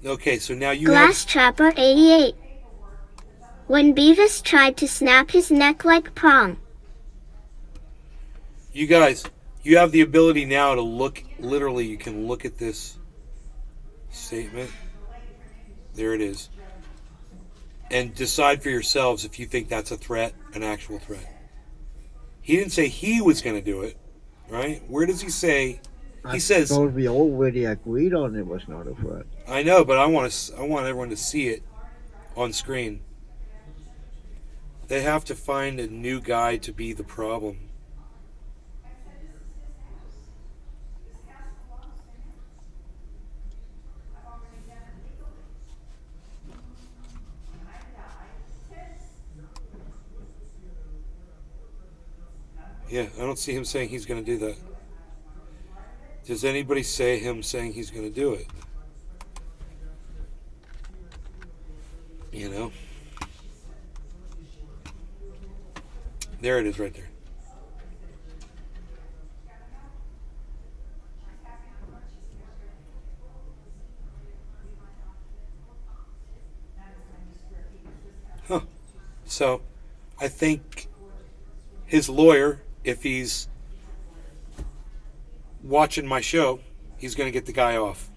Okay, so now you Glass Trapper 88. When Beavis tried to snap his neck like prong. You guys, you have the ability now to look, literally, you can look at this statement. There it is. And decide for yourselves if you think that's a threat, an actual threat. He didn't say he was going to do it, right? Where does he say? He says, thought we already agreed on it was not a threat. I know, but I want everyone to see it on screen. They have to find a new guy to be the problem. Yeah, I don't see him saying he's going to do that. Does anybody say him saying he's going to do it? You know? There it is right there. Huh. So, I think his lawyer, if he's watching my show, he's going to get the guy off.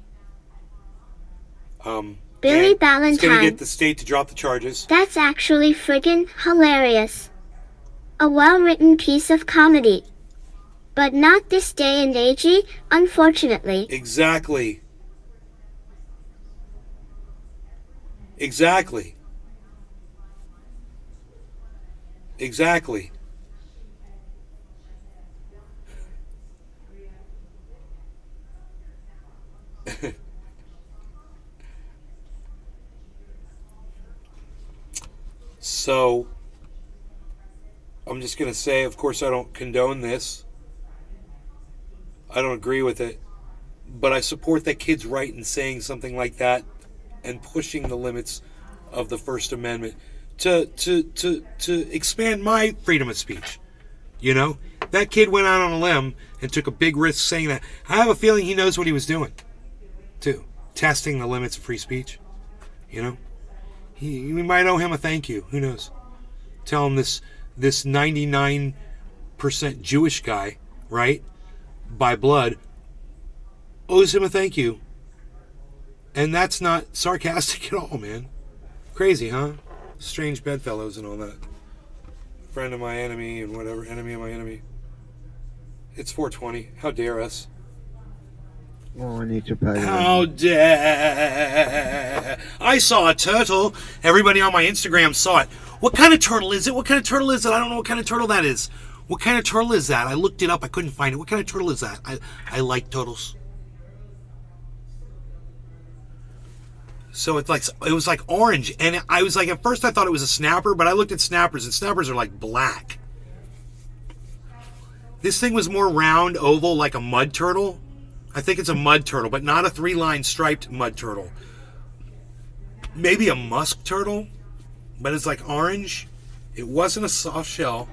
Billy He's going to Ballantyne. get the state to drop the charges. That's actually friggin' hilarious. A well-written piece of comedy. But not this day and agey, unfortunately. Exactly. Exactly. Exactly. So, I'm just going to say, of course, I don't condone this. I don't agree with it. But I support that kid's right in saying something like that and pushing the limits of the First Amendment to expand my freedom of speech. You know? That kid went out on a limb and took a big risk saying that. I have a feeling he knows what he was doing, too. Testing the limits of free speech. You know? We might owe him a thank you. Who knows? Tell him this 99% Jewish guy, right, by blood, owes him a thank you. And that's not sarcastic at all, man. Crazy, huh? Strange bedfellows and all that. Friend of my enemy and whatever. Enemy of my enemy. It's 420. How dare us? Oh, I need to pay. How dare! I saw a turtle. Everybody on my Instagram saw it. What kind of turtle is it? What kind of turtle is it? I don't know what kind of turtle that is. What kind of turtle is that? I looked it up. I couldn't find it. What kind of turtle is that? I like turtles. So it was like orange, and I was like, at first I thought it was a snapper, but I looked at snappers, and snappers are like black. This thing was more round, oval, like a mud turtle. I think it's a mud turtle, but not a 3-line striped mud turtle. Maybe a musk turtle, but it's like orange. It wasn't a soft shell,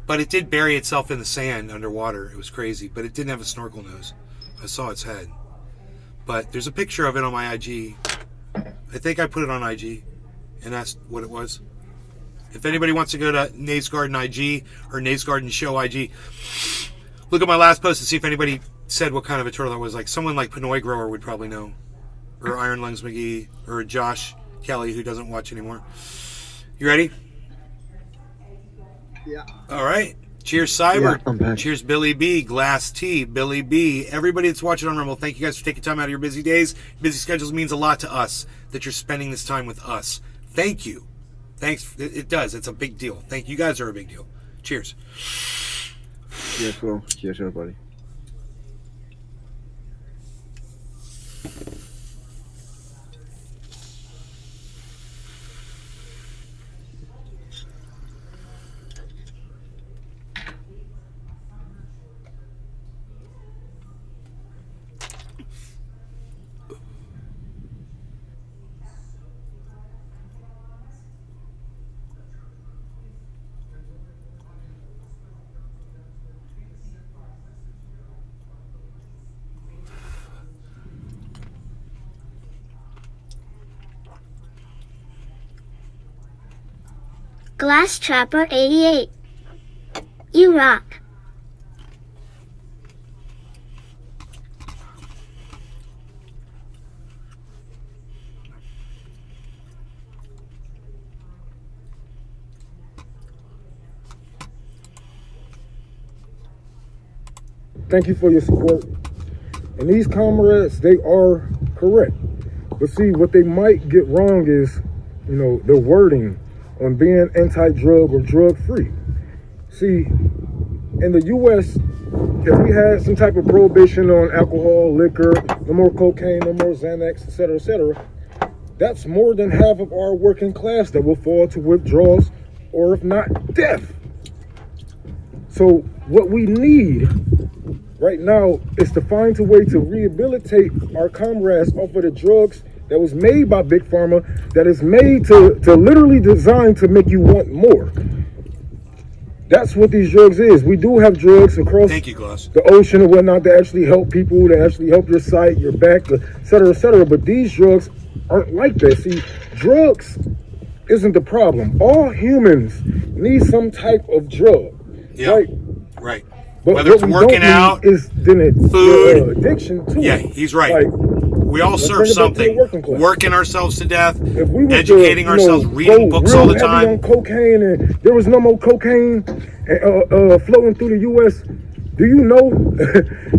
but it did bury itself in the sand underwater. It was crazy, but it didn't have a snorkel nose. I saw its head. But there's a picture of it on my IG. I think I put it on IG, and that's what it was. If anybody wants to go to Nave's Garden IG or Nave's Garden Show IG, look at my last post and see if anybody said what kind of a turtle that was. Like someone like Pinoy Grower would probably know, or Iron Lungs McGee, or Josh Kelly who doesn't watch anymore. You ready? Yeah. All right. Cheers, Cyber. Yeah, I'm back. Cheers, Billy B. Glass T. Billy B. Everybody that's watching on Rumble, thank you guys for taking time out of your busy days. Busy schedules means a lot to us that you're spending this time with us. Thank you. Thanks. It does. It's a big deal. Thank you. You guys are a big deal. Cheers. Cheers, bro. Cheers, everybody. Glass Trapper 88. You rock. Thank you for your support. And these comrades, they are correct. But see, what they might get wrong is, you know, the wording on being anti-drug or drug-free. See, in the U.S., if we had some type of prohibition on alcohol, liquor, no more cocaine, no more Xanax, etc., that's more than half of our working class that will fall to withdrawals or if not death. So what we need right now is to find a way to rehabilitate our comrades off of the drugs that was made by Big Pharma, that is made to literally designed to make you want more. That's what these drugs is. We do have drugs across the ocean and whatnot that actually help people, that actually help your sight, your back, etc., etc. But these drugs aren't like that. See, drugs isn't the problem. All humans need some type of drug. Yeah. Right? Right. But whether it's working out, is food, addiction too. Yeah, he's right. Like, we all serve something. Working ourselves to death, if we educating ourselves, reading books all the time. On cocaine, and there was no more cocaine floating through the U.S. Do you know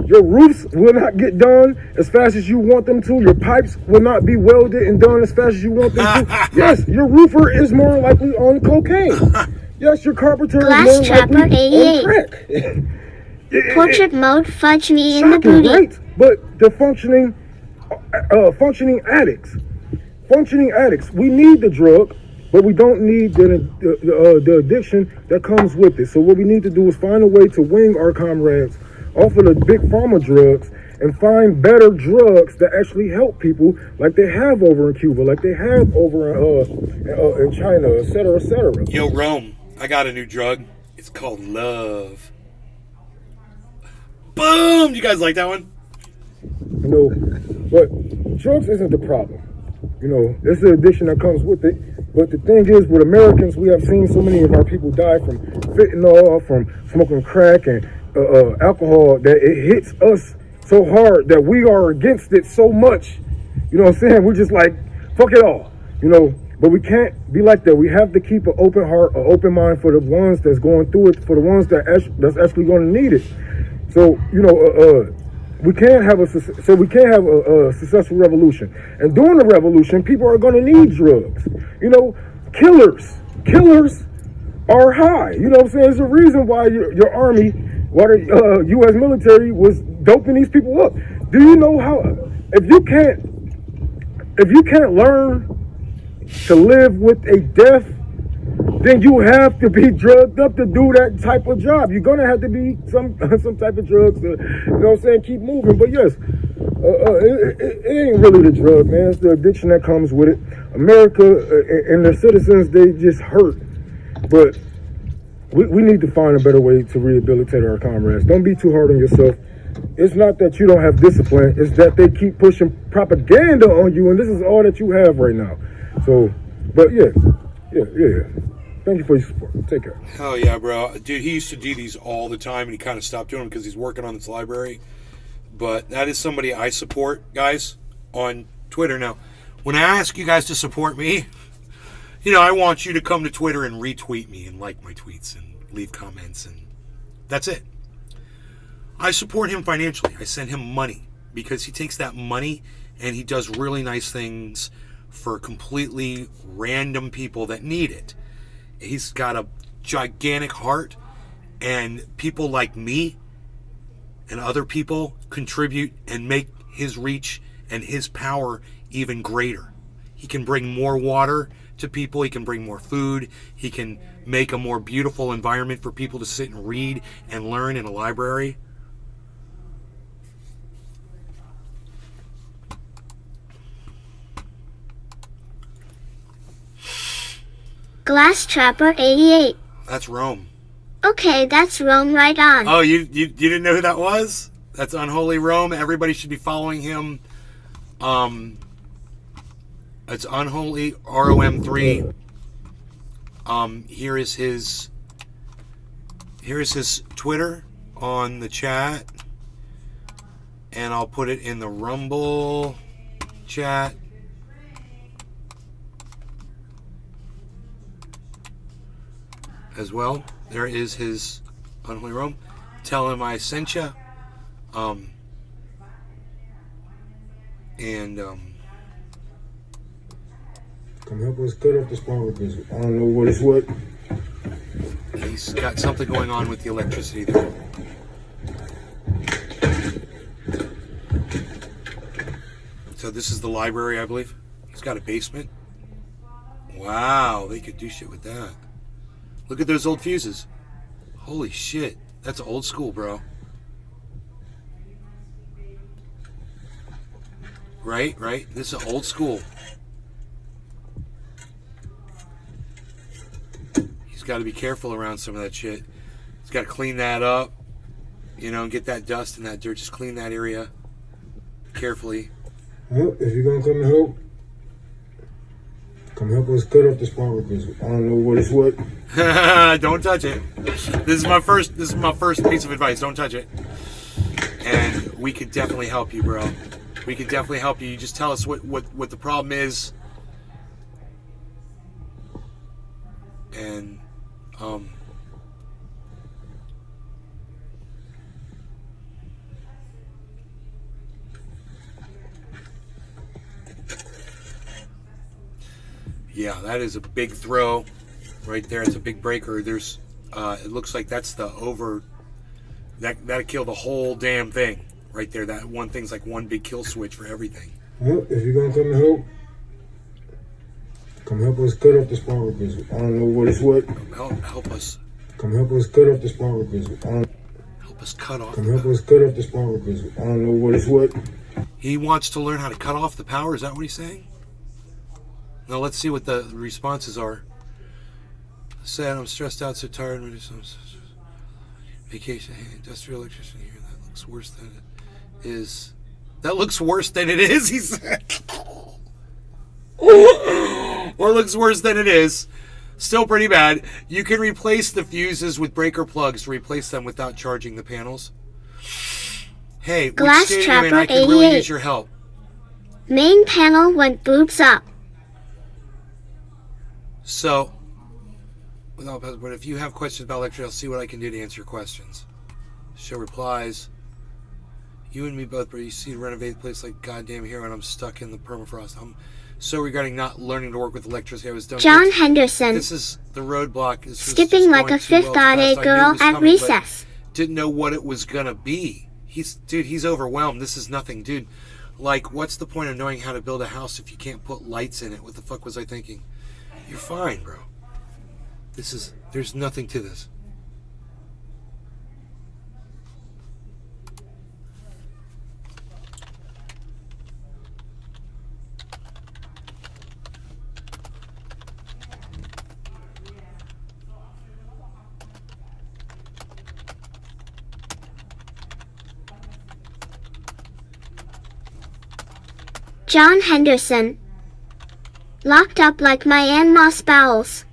your roofs will not get done as fast as you want them to? Your pipes will not be welded and done as fast as you want them to. Yes, your roofer is more likely on cocaine. Yes, your carpenter Glass is more Trapper likely 88. on crack. Portrait mode, fudge me in the Shocking, booty. right? But the functioning addicts. Functioning addicts. We need the drug, but we don't need the addiction that comes with it. So what we need to do is find a way to wing our comrades off of the Big Pharma drugs and find better drugs that actually help people, like they have over in Cuba, like they have over in China, etc., etc. Yo, Rome, I got a new drug. It's called love. Boom! You guys like that one? You know, but drugs isn't the problem. You know, it's the addiction that comes with it. But the thing is, with Americans, we have seen so many of our people die from fentanyl, from smoking crack and alcohol, that it hits us so hard that we are against it so much. You know what I'm saying? We're just like, fuck it all. You know, but we can't be like that. We have to keep an open heart, an open mind for the ones that's going through it, for the ones that's actually going to need it. So, you know, we can't have a successful revolution. And during the revolution, people are going to need drugs. You know, killers are high. You know what I'm saying? There's a reason why your army, why the U.S. military was doping these people up. Do you know how? If you can't learn to live with a death, then you have to be drugged up to do that type of job. You're gonna have to be some type of drugs to, you know what I'm saying, keep moving. But yes, it ain't really the drug, man. It's the addiction that comes with it. America and their citizens, they just hurt. But we need to find a better way to rehabilitate our comrades. Don't be too hard on yourself. It's not that you don't have discipline, it's that they keep pushing propaganda on you, and this is all that you have right now. So, but yeah. Thank you for your support. Take care. Hell yeah, bro. Dude, he used to do these all the time, and he kind of stopped doing them because he's working on this library. But that is somebody I support, guys, on Twitter. Now, when I ask you guys to support me, you know, I want you to come to Twitter and retweet me and like my tweets and leave comments, and that's it. I support him financially. I send him money because he takes that money and he does really nice things for completely random people that need it. He's got a gigantic heart, and people like me and other people contribute and make his reach and his power even greater. He can bring more water to people. He can bring more food. He can make a more beautiful environment for people to sit and read and learn in a library. Glass Trapper 88. That's Rome. Okay, that's Rome right on. Oh, you didn't know who that was? That's Unholy Rome. Everybody should be following him. It's Unholy ROM3. Here is his Twitter on the chat, and I'll put it in the Rumble chat. As well. There is his Unholy Roam. Tell him I sent you. Come help us cut off the spark because I don't know what is what. He's got something going on with the electricity there. So this is the library, I believe. He's got a basement. Wow, they could do shit with that. Look at those old fuses. Holy shit. That's old school, bro. Right? This is old school. He's got to be careful around some of that shit. He's got to clean that up. You know, get that dust and that dirt. Just clean that area carefully. Well, if you're going to come and help, come help us cut off the spark because I don't know what is what. Don't touch it. This is my first piece of advice. Don't touch it. And we could definitely help you, bro. We could definitely help you. You just tell us what the problem is. And yeah, that is a big throw right there. It's a big breaker. There's it looks like that's the over that'd kill the whole damn thing right there. That one thing's like one big kill switch for everything. Well, if you're gonna come and help, come help us cut off the spark because I don't know what is what. Help us. Come help us cut off the spark because help us cut off. Come help us cut off the spark because I don't know what is what. He wants to learn how to cut off the power. Is that what he's saying? Now let's see what the responses are. Sad, I'm stressed out, so tired. Vacation, hey, industrial electrician here. That looks worse than it is. That looks worse than it is, he said. Well, it looks worse than it is. Still pretty bad. You can replace the fuses with breaker plugs to replace them without charging the panels. Hey, Glass which state are you in? I Trapper can really 88. use your help. Main panel went boobs up. So, but if you have questions about electricity, I'll see what I can do to answer your questions. Show replies. You and me both, but you see, renovate the place like goddamn hero, and I'm stuck in the permafrost. I'm so regretting not learning to work with electricity. I was done. John Henderson. This is the roadblock. This was Skipping just like going a too well fifth too grade fast. I knew it girl was at coming, but recess. didn't know what it was gonna be. He's overwhelmed. This is nothing, dude. Like, what's the point of knowing how to build a house if you can't put lights in it? What the fuck was I thinking? You're fine, bro. There's nothing to this. John Henderson. Locked up like my Aunt Moss bowels.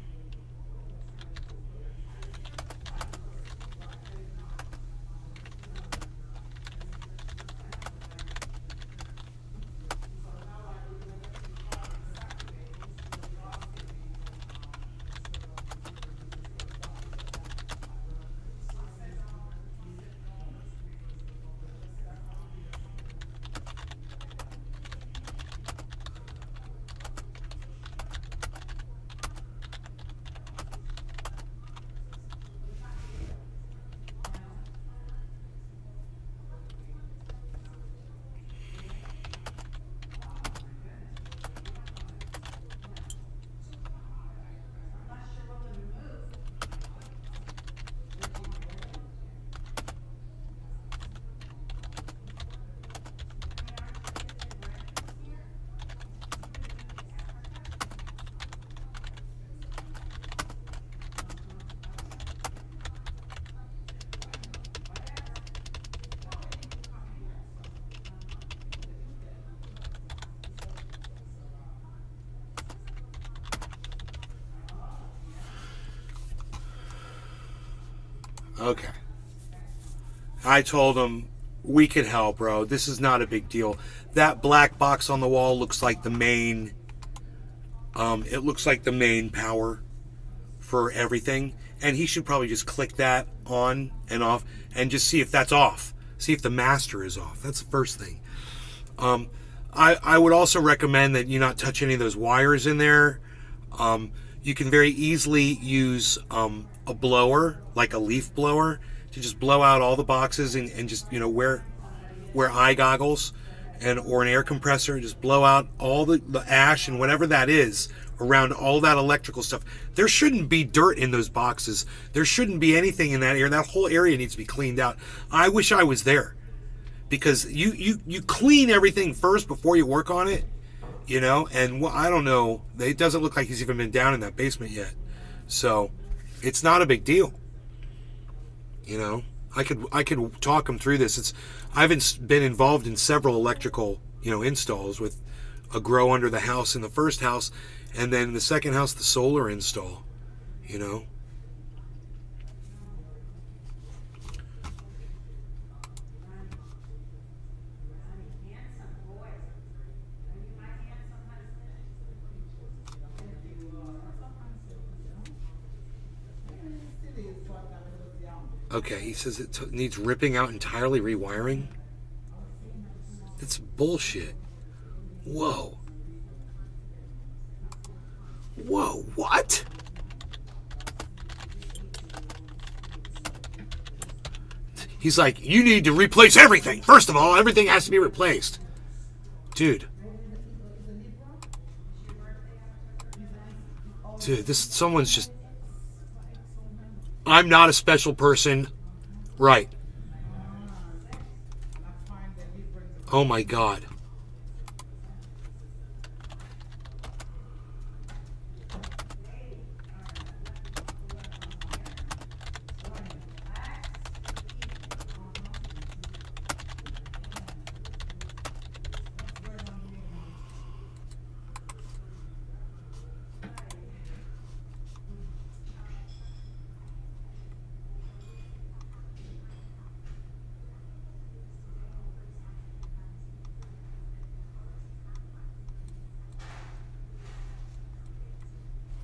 Okay. I told him, we could help, bro. This is not a big deal. That black box on the wall looks like the main, it looks like the main power for everything. And he should probably just click that on and off and just see if that's off. See if the master is off. That's the first thing. I would also recommend that you not touch any of those wires in there. You can very easily use a blower, like a leaf blower, to just blow out all the boxes and just, you know, wear eye goggles or an air compressor. Just blow out all the ash and whatever that is around all that electrical stuff. There shouldn't be dirt in those boxes. There shouldn't be anything in that area. That whole area needs to be cleaned out. I wish I was there, because you clean everything first before you work on it, you know. And I don't know, it doesn't look like he's even been down in that basement yet, so it's not a big deal, you know. I could talk him through this. I've been involved in several electrical, you know, installs with a grow under the house in the first house, and then the second house, the solar install, you know. Okay, he says it needs ripping out entirely, rewiring. That's bullshit. Whoa. Whoa, what? He's like, you need to replace everything. First of all, everything has to be replaced. Dude. Dude, someone's just... I'm not a special person. Right. Oh my God.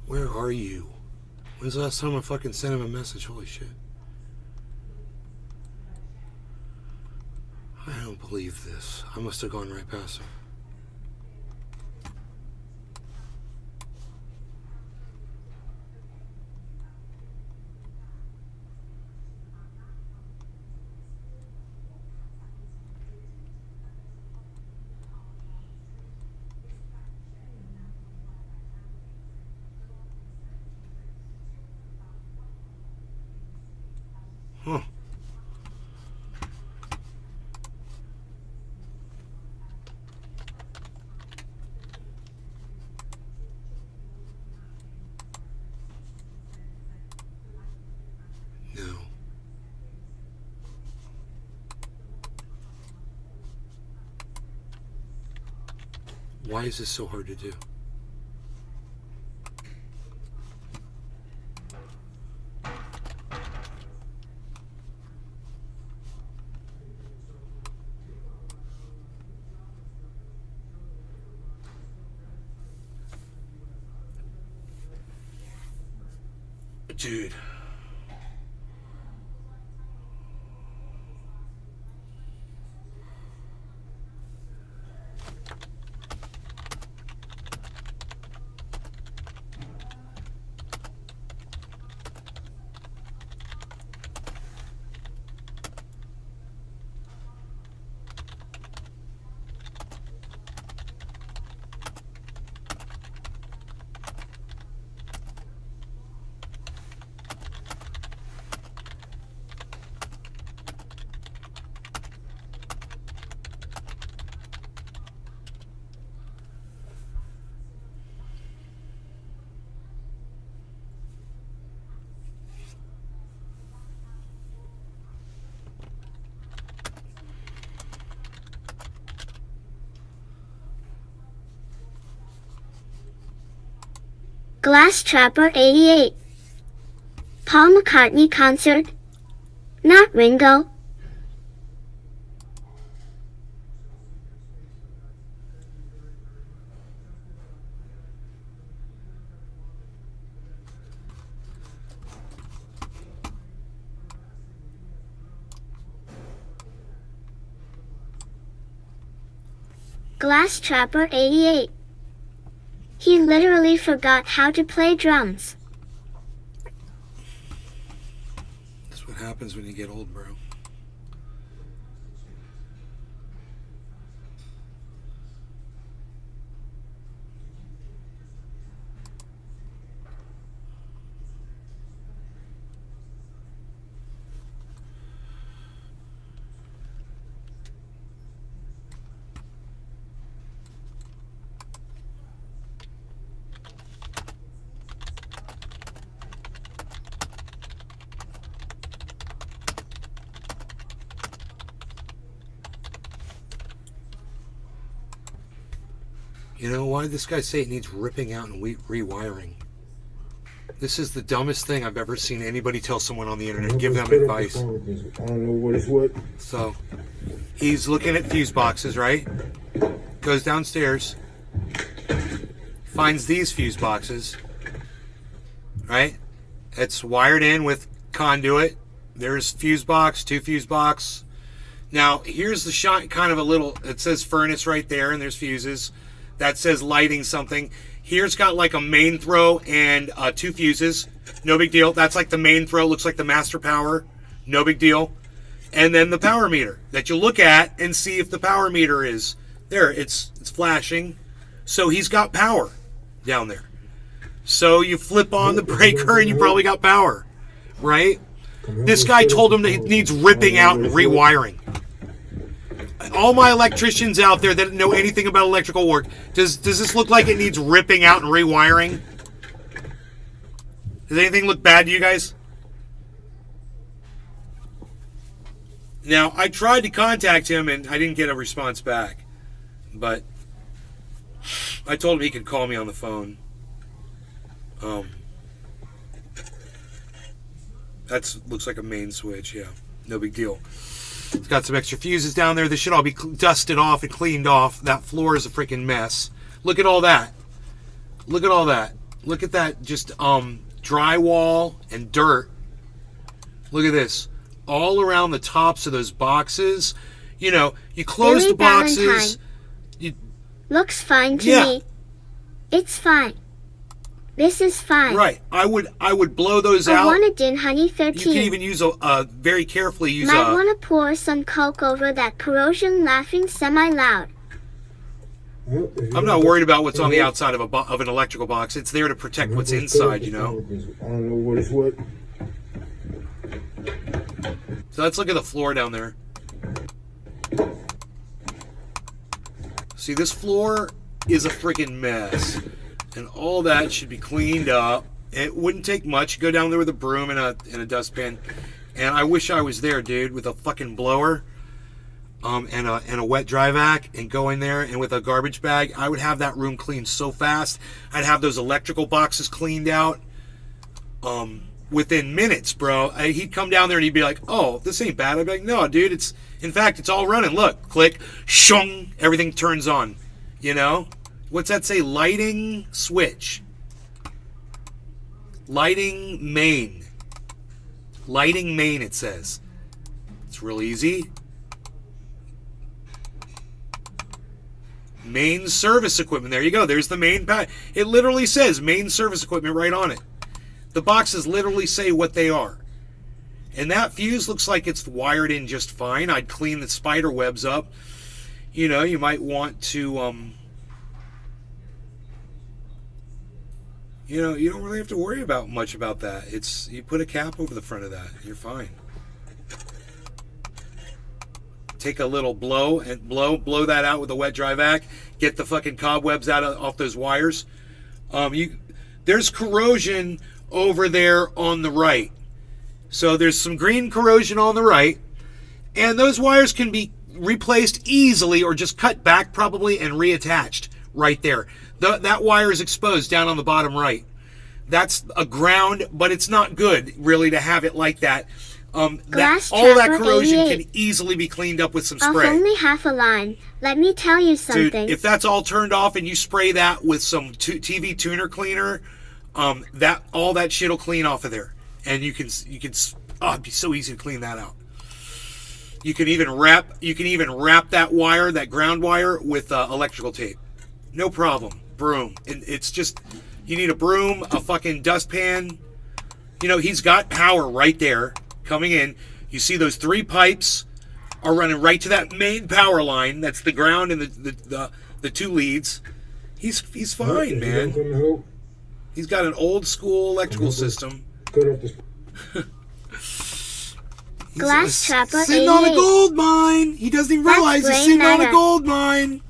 Where are you? When's the last time I fucking sent him a message? Holy shit. I don't believe this. I must have gone right past him. Huh. No. Why is this so hard to do? Dude. Glass Trapper 88. Paul McCartney concert. Not Ringo. Glass Trapper 88. He literally forgot how to play drums. That's what happens when you get old, bro. You know, why did this guy say it needs ripping out and I rewiring? This is the dumbest thing I've ever seen anybody tell someone on the internet. don't Give know them advice. what it's what. So, he's looking at fuse boxes, right? Goes downstairs. Finds these fuse boxes. Right? It's wired in with conduit. There's fuse box, 2 fuse box. Now, here's the shot, kind of a little, it says furnace right there, and there's fuses. That says lighting something. Here's got like a main throw and 2 fuses. No big deal. That's like the main throw. Looks like the master power. No big deal. And then the power meter that you look at and see if the power meter is there. It's flashing. So he's got power down there. So you flip on the breaker and you probably got power, right? This guy told him that it needs ripping out and rewiring. All my electricians out there that know anything about electrical work, does this look like it needs ripping out and rewiring? Does anything look bad to you guys? Now, I tried to contact him and I didn't get a response back. But I told him he could call me on the phone. That looks like a main switch, yeah. No big deal. It's got some extra fuses down there. This should all be dusted off and cleaned off. That floor is a freaking mess. Look at all that. Look at all that. Look at that just drywall and dirt. Look at this. All around the tops of those boxes. You know, you close Billy the boxes. Valentine. Looks fine to me. It's fine. This is fine. Right. I would blow those I out. want it in, honey, 13. You can even use very carefully use Might want to pour some Coke over that corrosion, laughing semi-loud. I'm not worried about what's on the outside of an electrical box. It's there to protect what's inside, you know. I don't know what it's what. So let's look at the floor down there. See, this floor is a freaking mess. And all that should be cleaned up. It wouldn't take much. Go down there with a broom and a dustpan. And I wish I was there, dude, with a fucking blower and a wet dry vac, and go in there and with a garbage bag. I would have that room cleaned so fast. I'd have those electrical boxes cleaned out within minutes, bro. He'd come down there and he'd be like, "Oh, this ain't bad." I'd be like, "No, dude, in fact, it's all running. Look, click, shung, everything turns on." You know? What's that say? Lighting switch. Lighting main. Lighting main, it says. It's real easy. Main service equipment. There you go. There's the main pack. It literally says main service equipment right on it. The boxes literally say what they are. And that fuse looks like it's wired in just fine. I'd clean the spider webs up. You know, you might want to... You know, you don't really have to worry about much about that. You put a cap over the front of that, you're fine. Take a little blow and blow that out with a wet dry vac. Get the fucking cobwebs off those wires. There's corrosion over there on the right. So there's some green corrosion on the right, and those wires can be replaced easily or just cut back probably and reattached right there. That wire is exposed down on the bottom right. That's a ground, but it's not good really to have it like that Glass all that Trapper corrosion 88. can easily be cleaned up with some Off spray. only half a line. Let me tell you something. Dude, if that's all turned off and you spray that with some TV tuner cleaner, all that shit'll clean off of there, and you can it'd be so easy to clean that out. You can even wrap that wire, that ground wire, with electrical tape, no problem. Broom, and it's just you need a broom, a fucking dustpan. You know, he's got power right there coming in. You see those 3 pipes are running right to that main power line. That's the ground and the 2 leads. He's fine, man. He's got an old school electrical system. Glass Trapper sitting on a 88. gold mine. He doesn't even That's realize he's gray sitting on a matter. gold mine.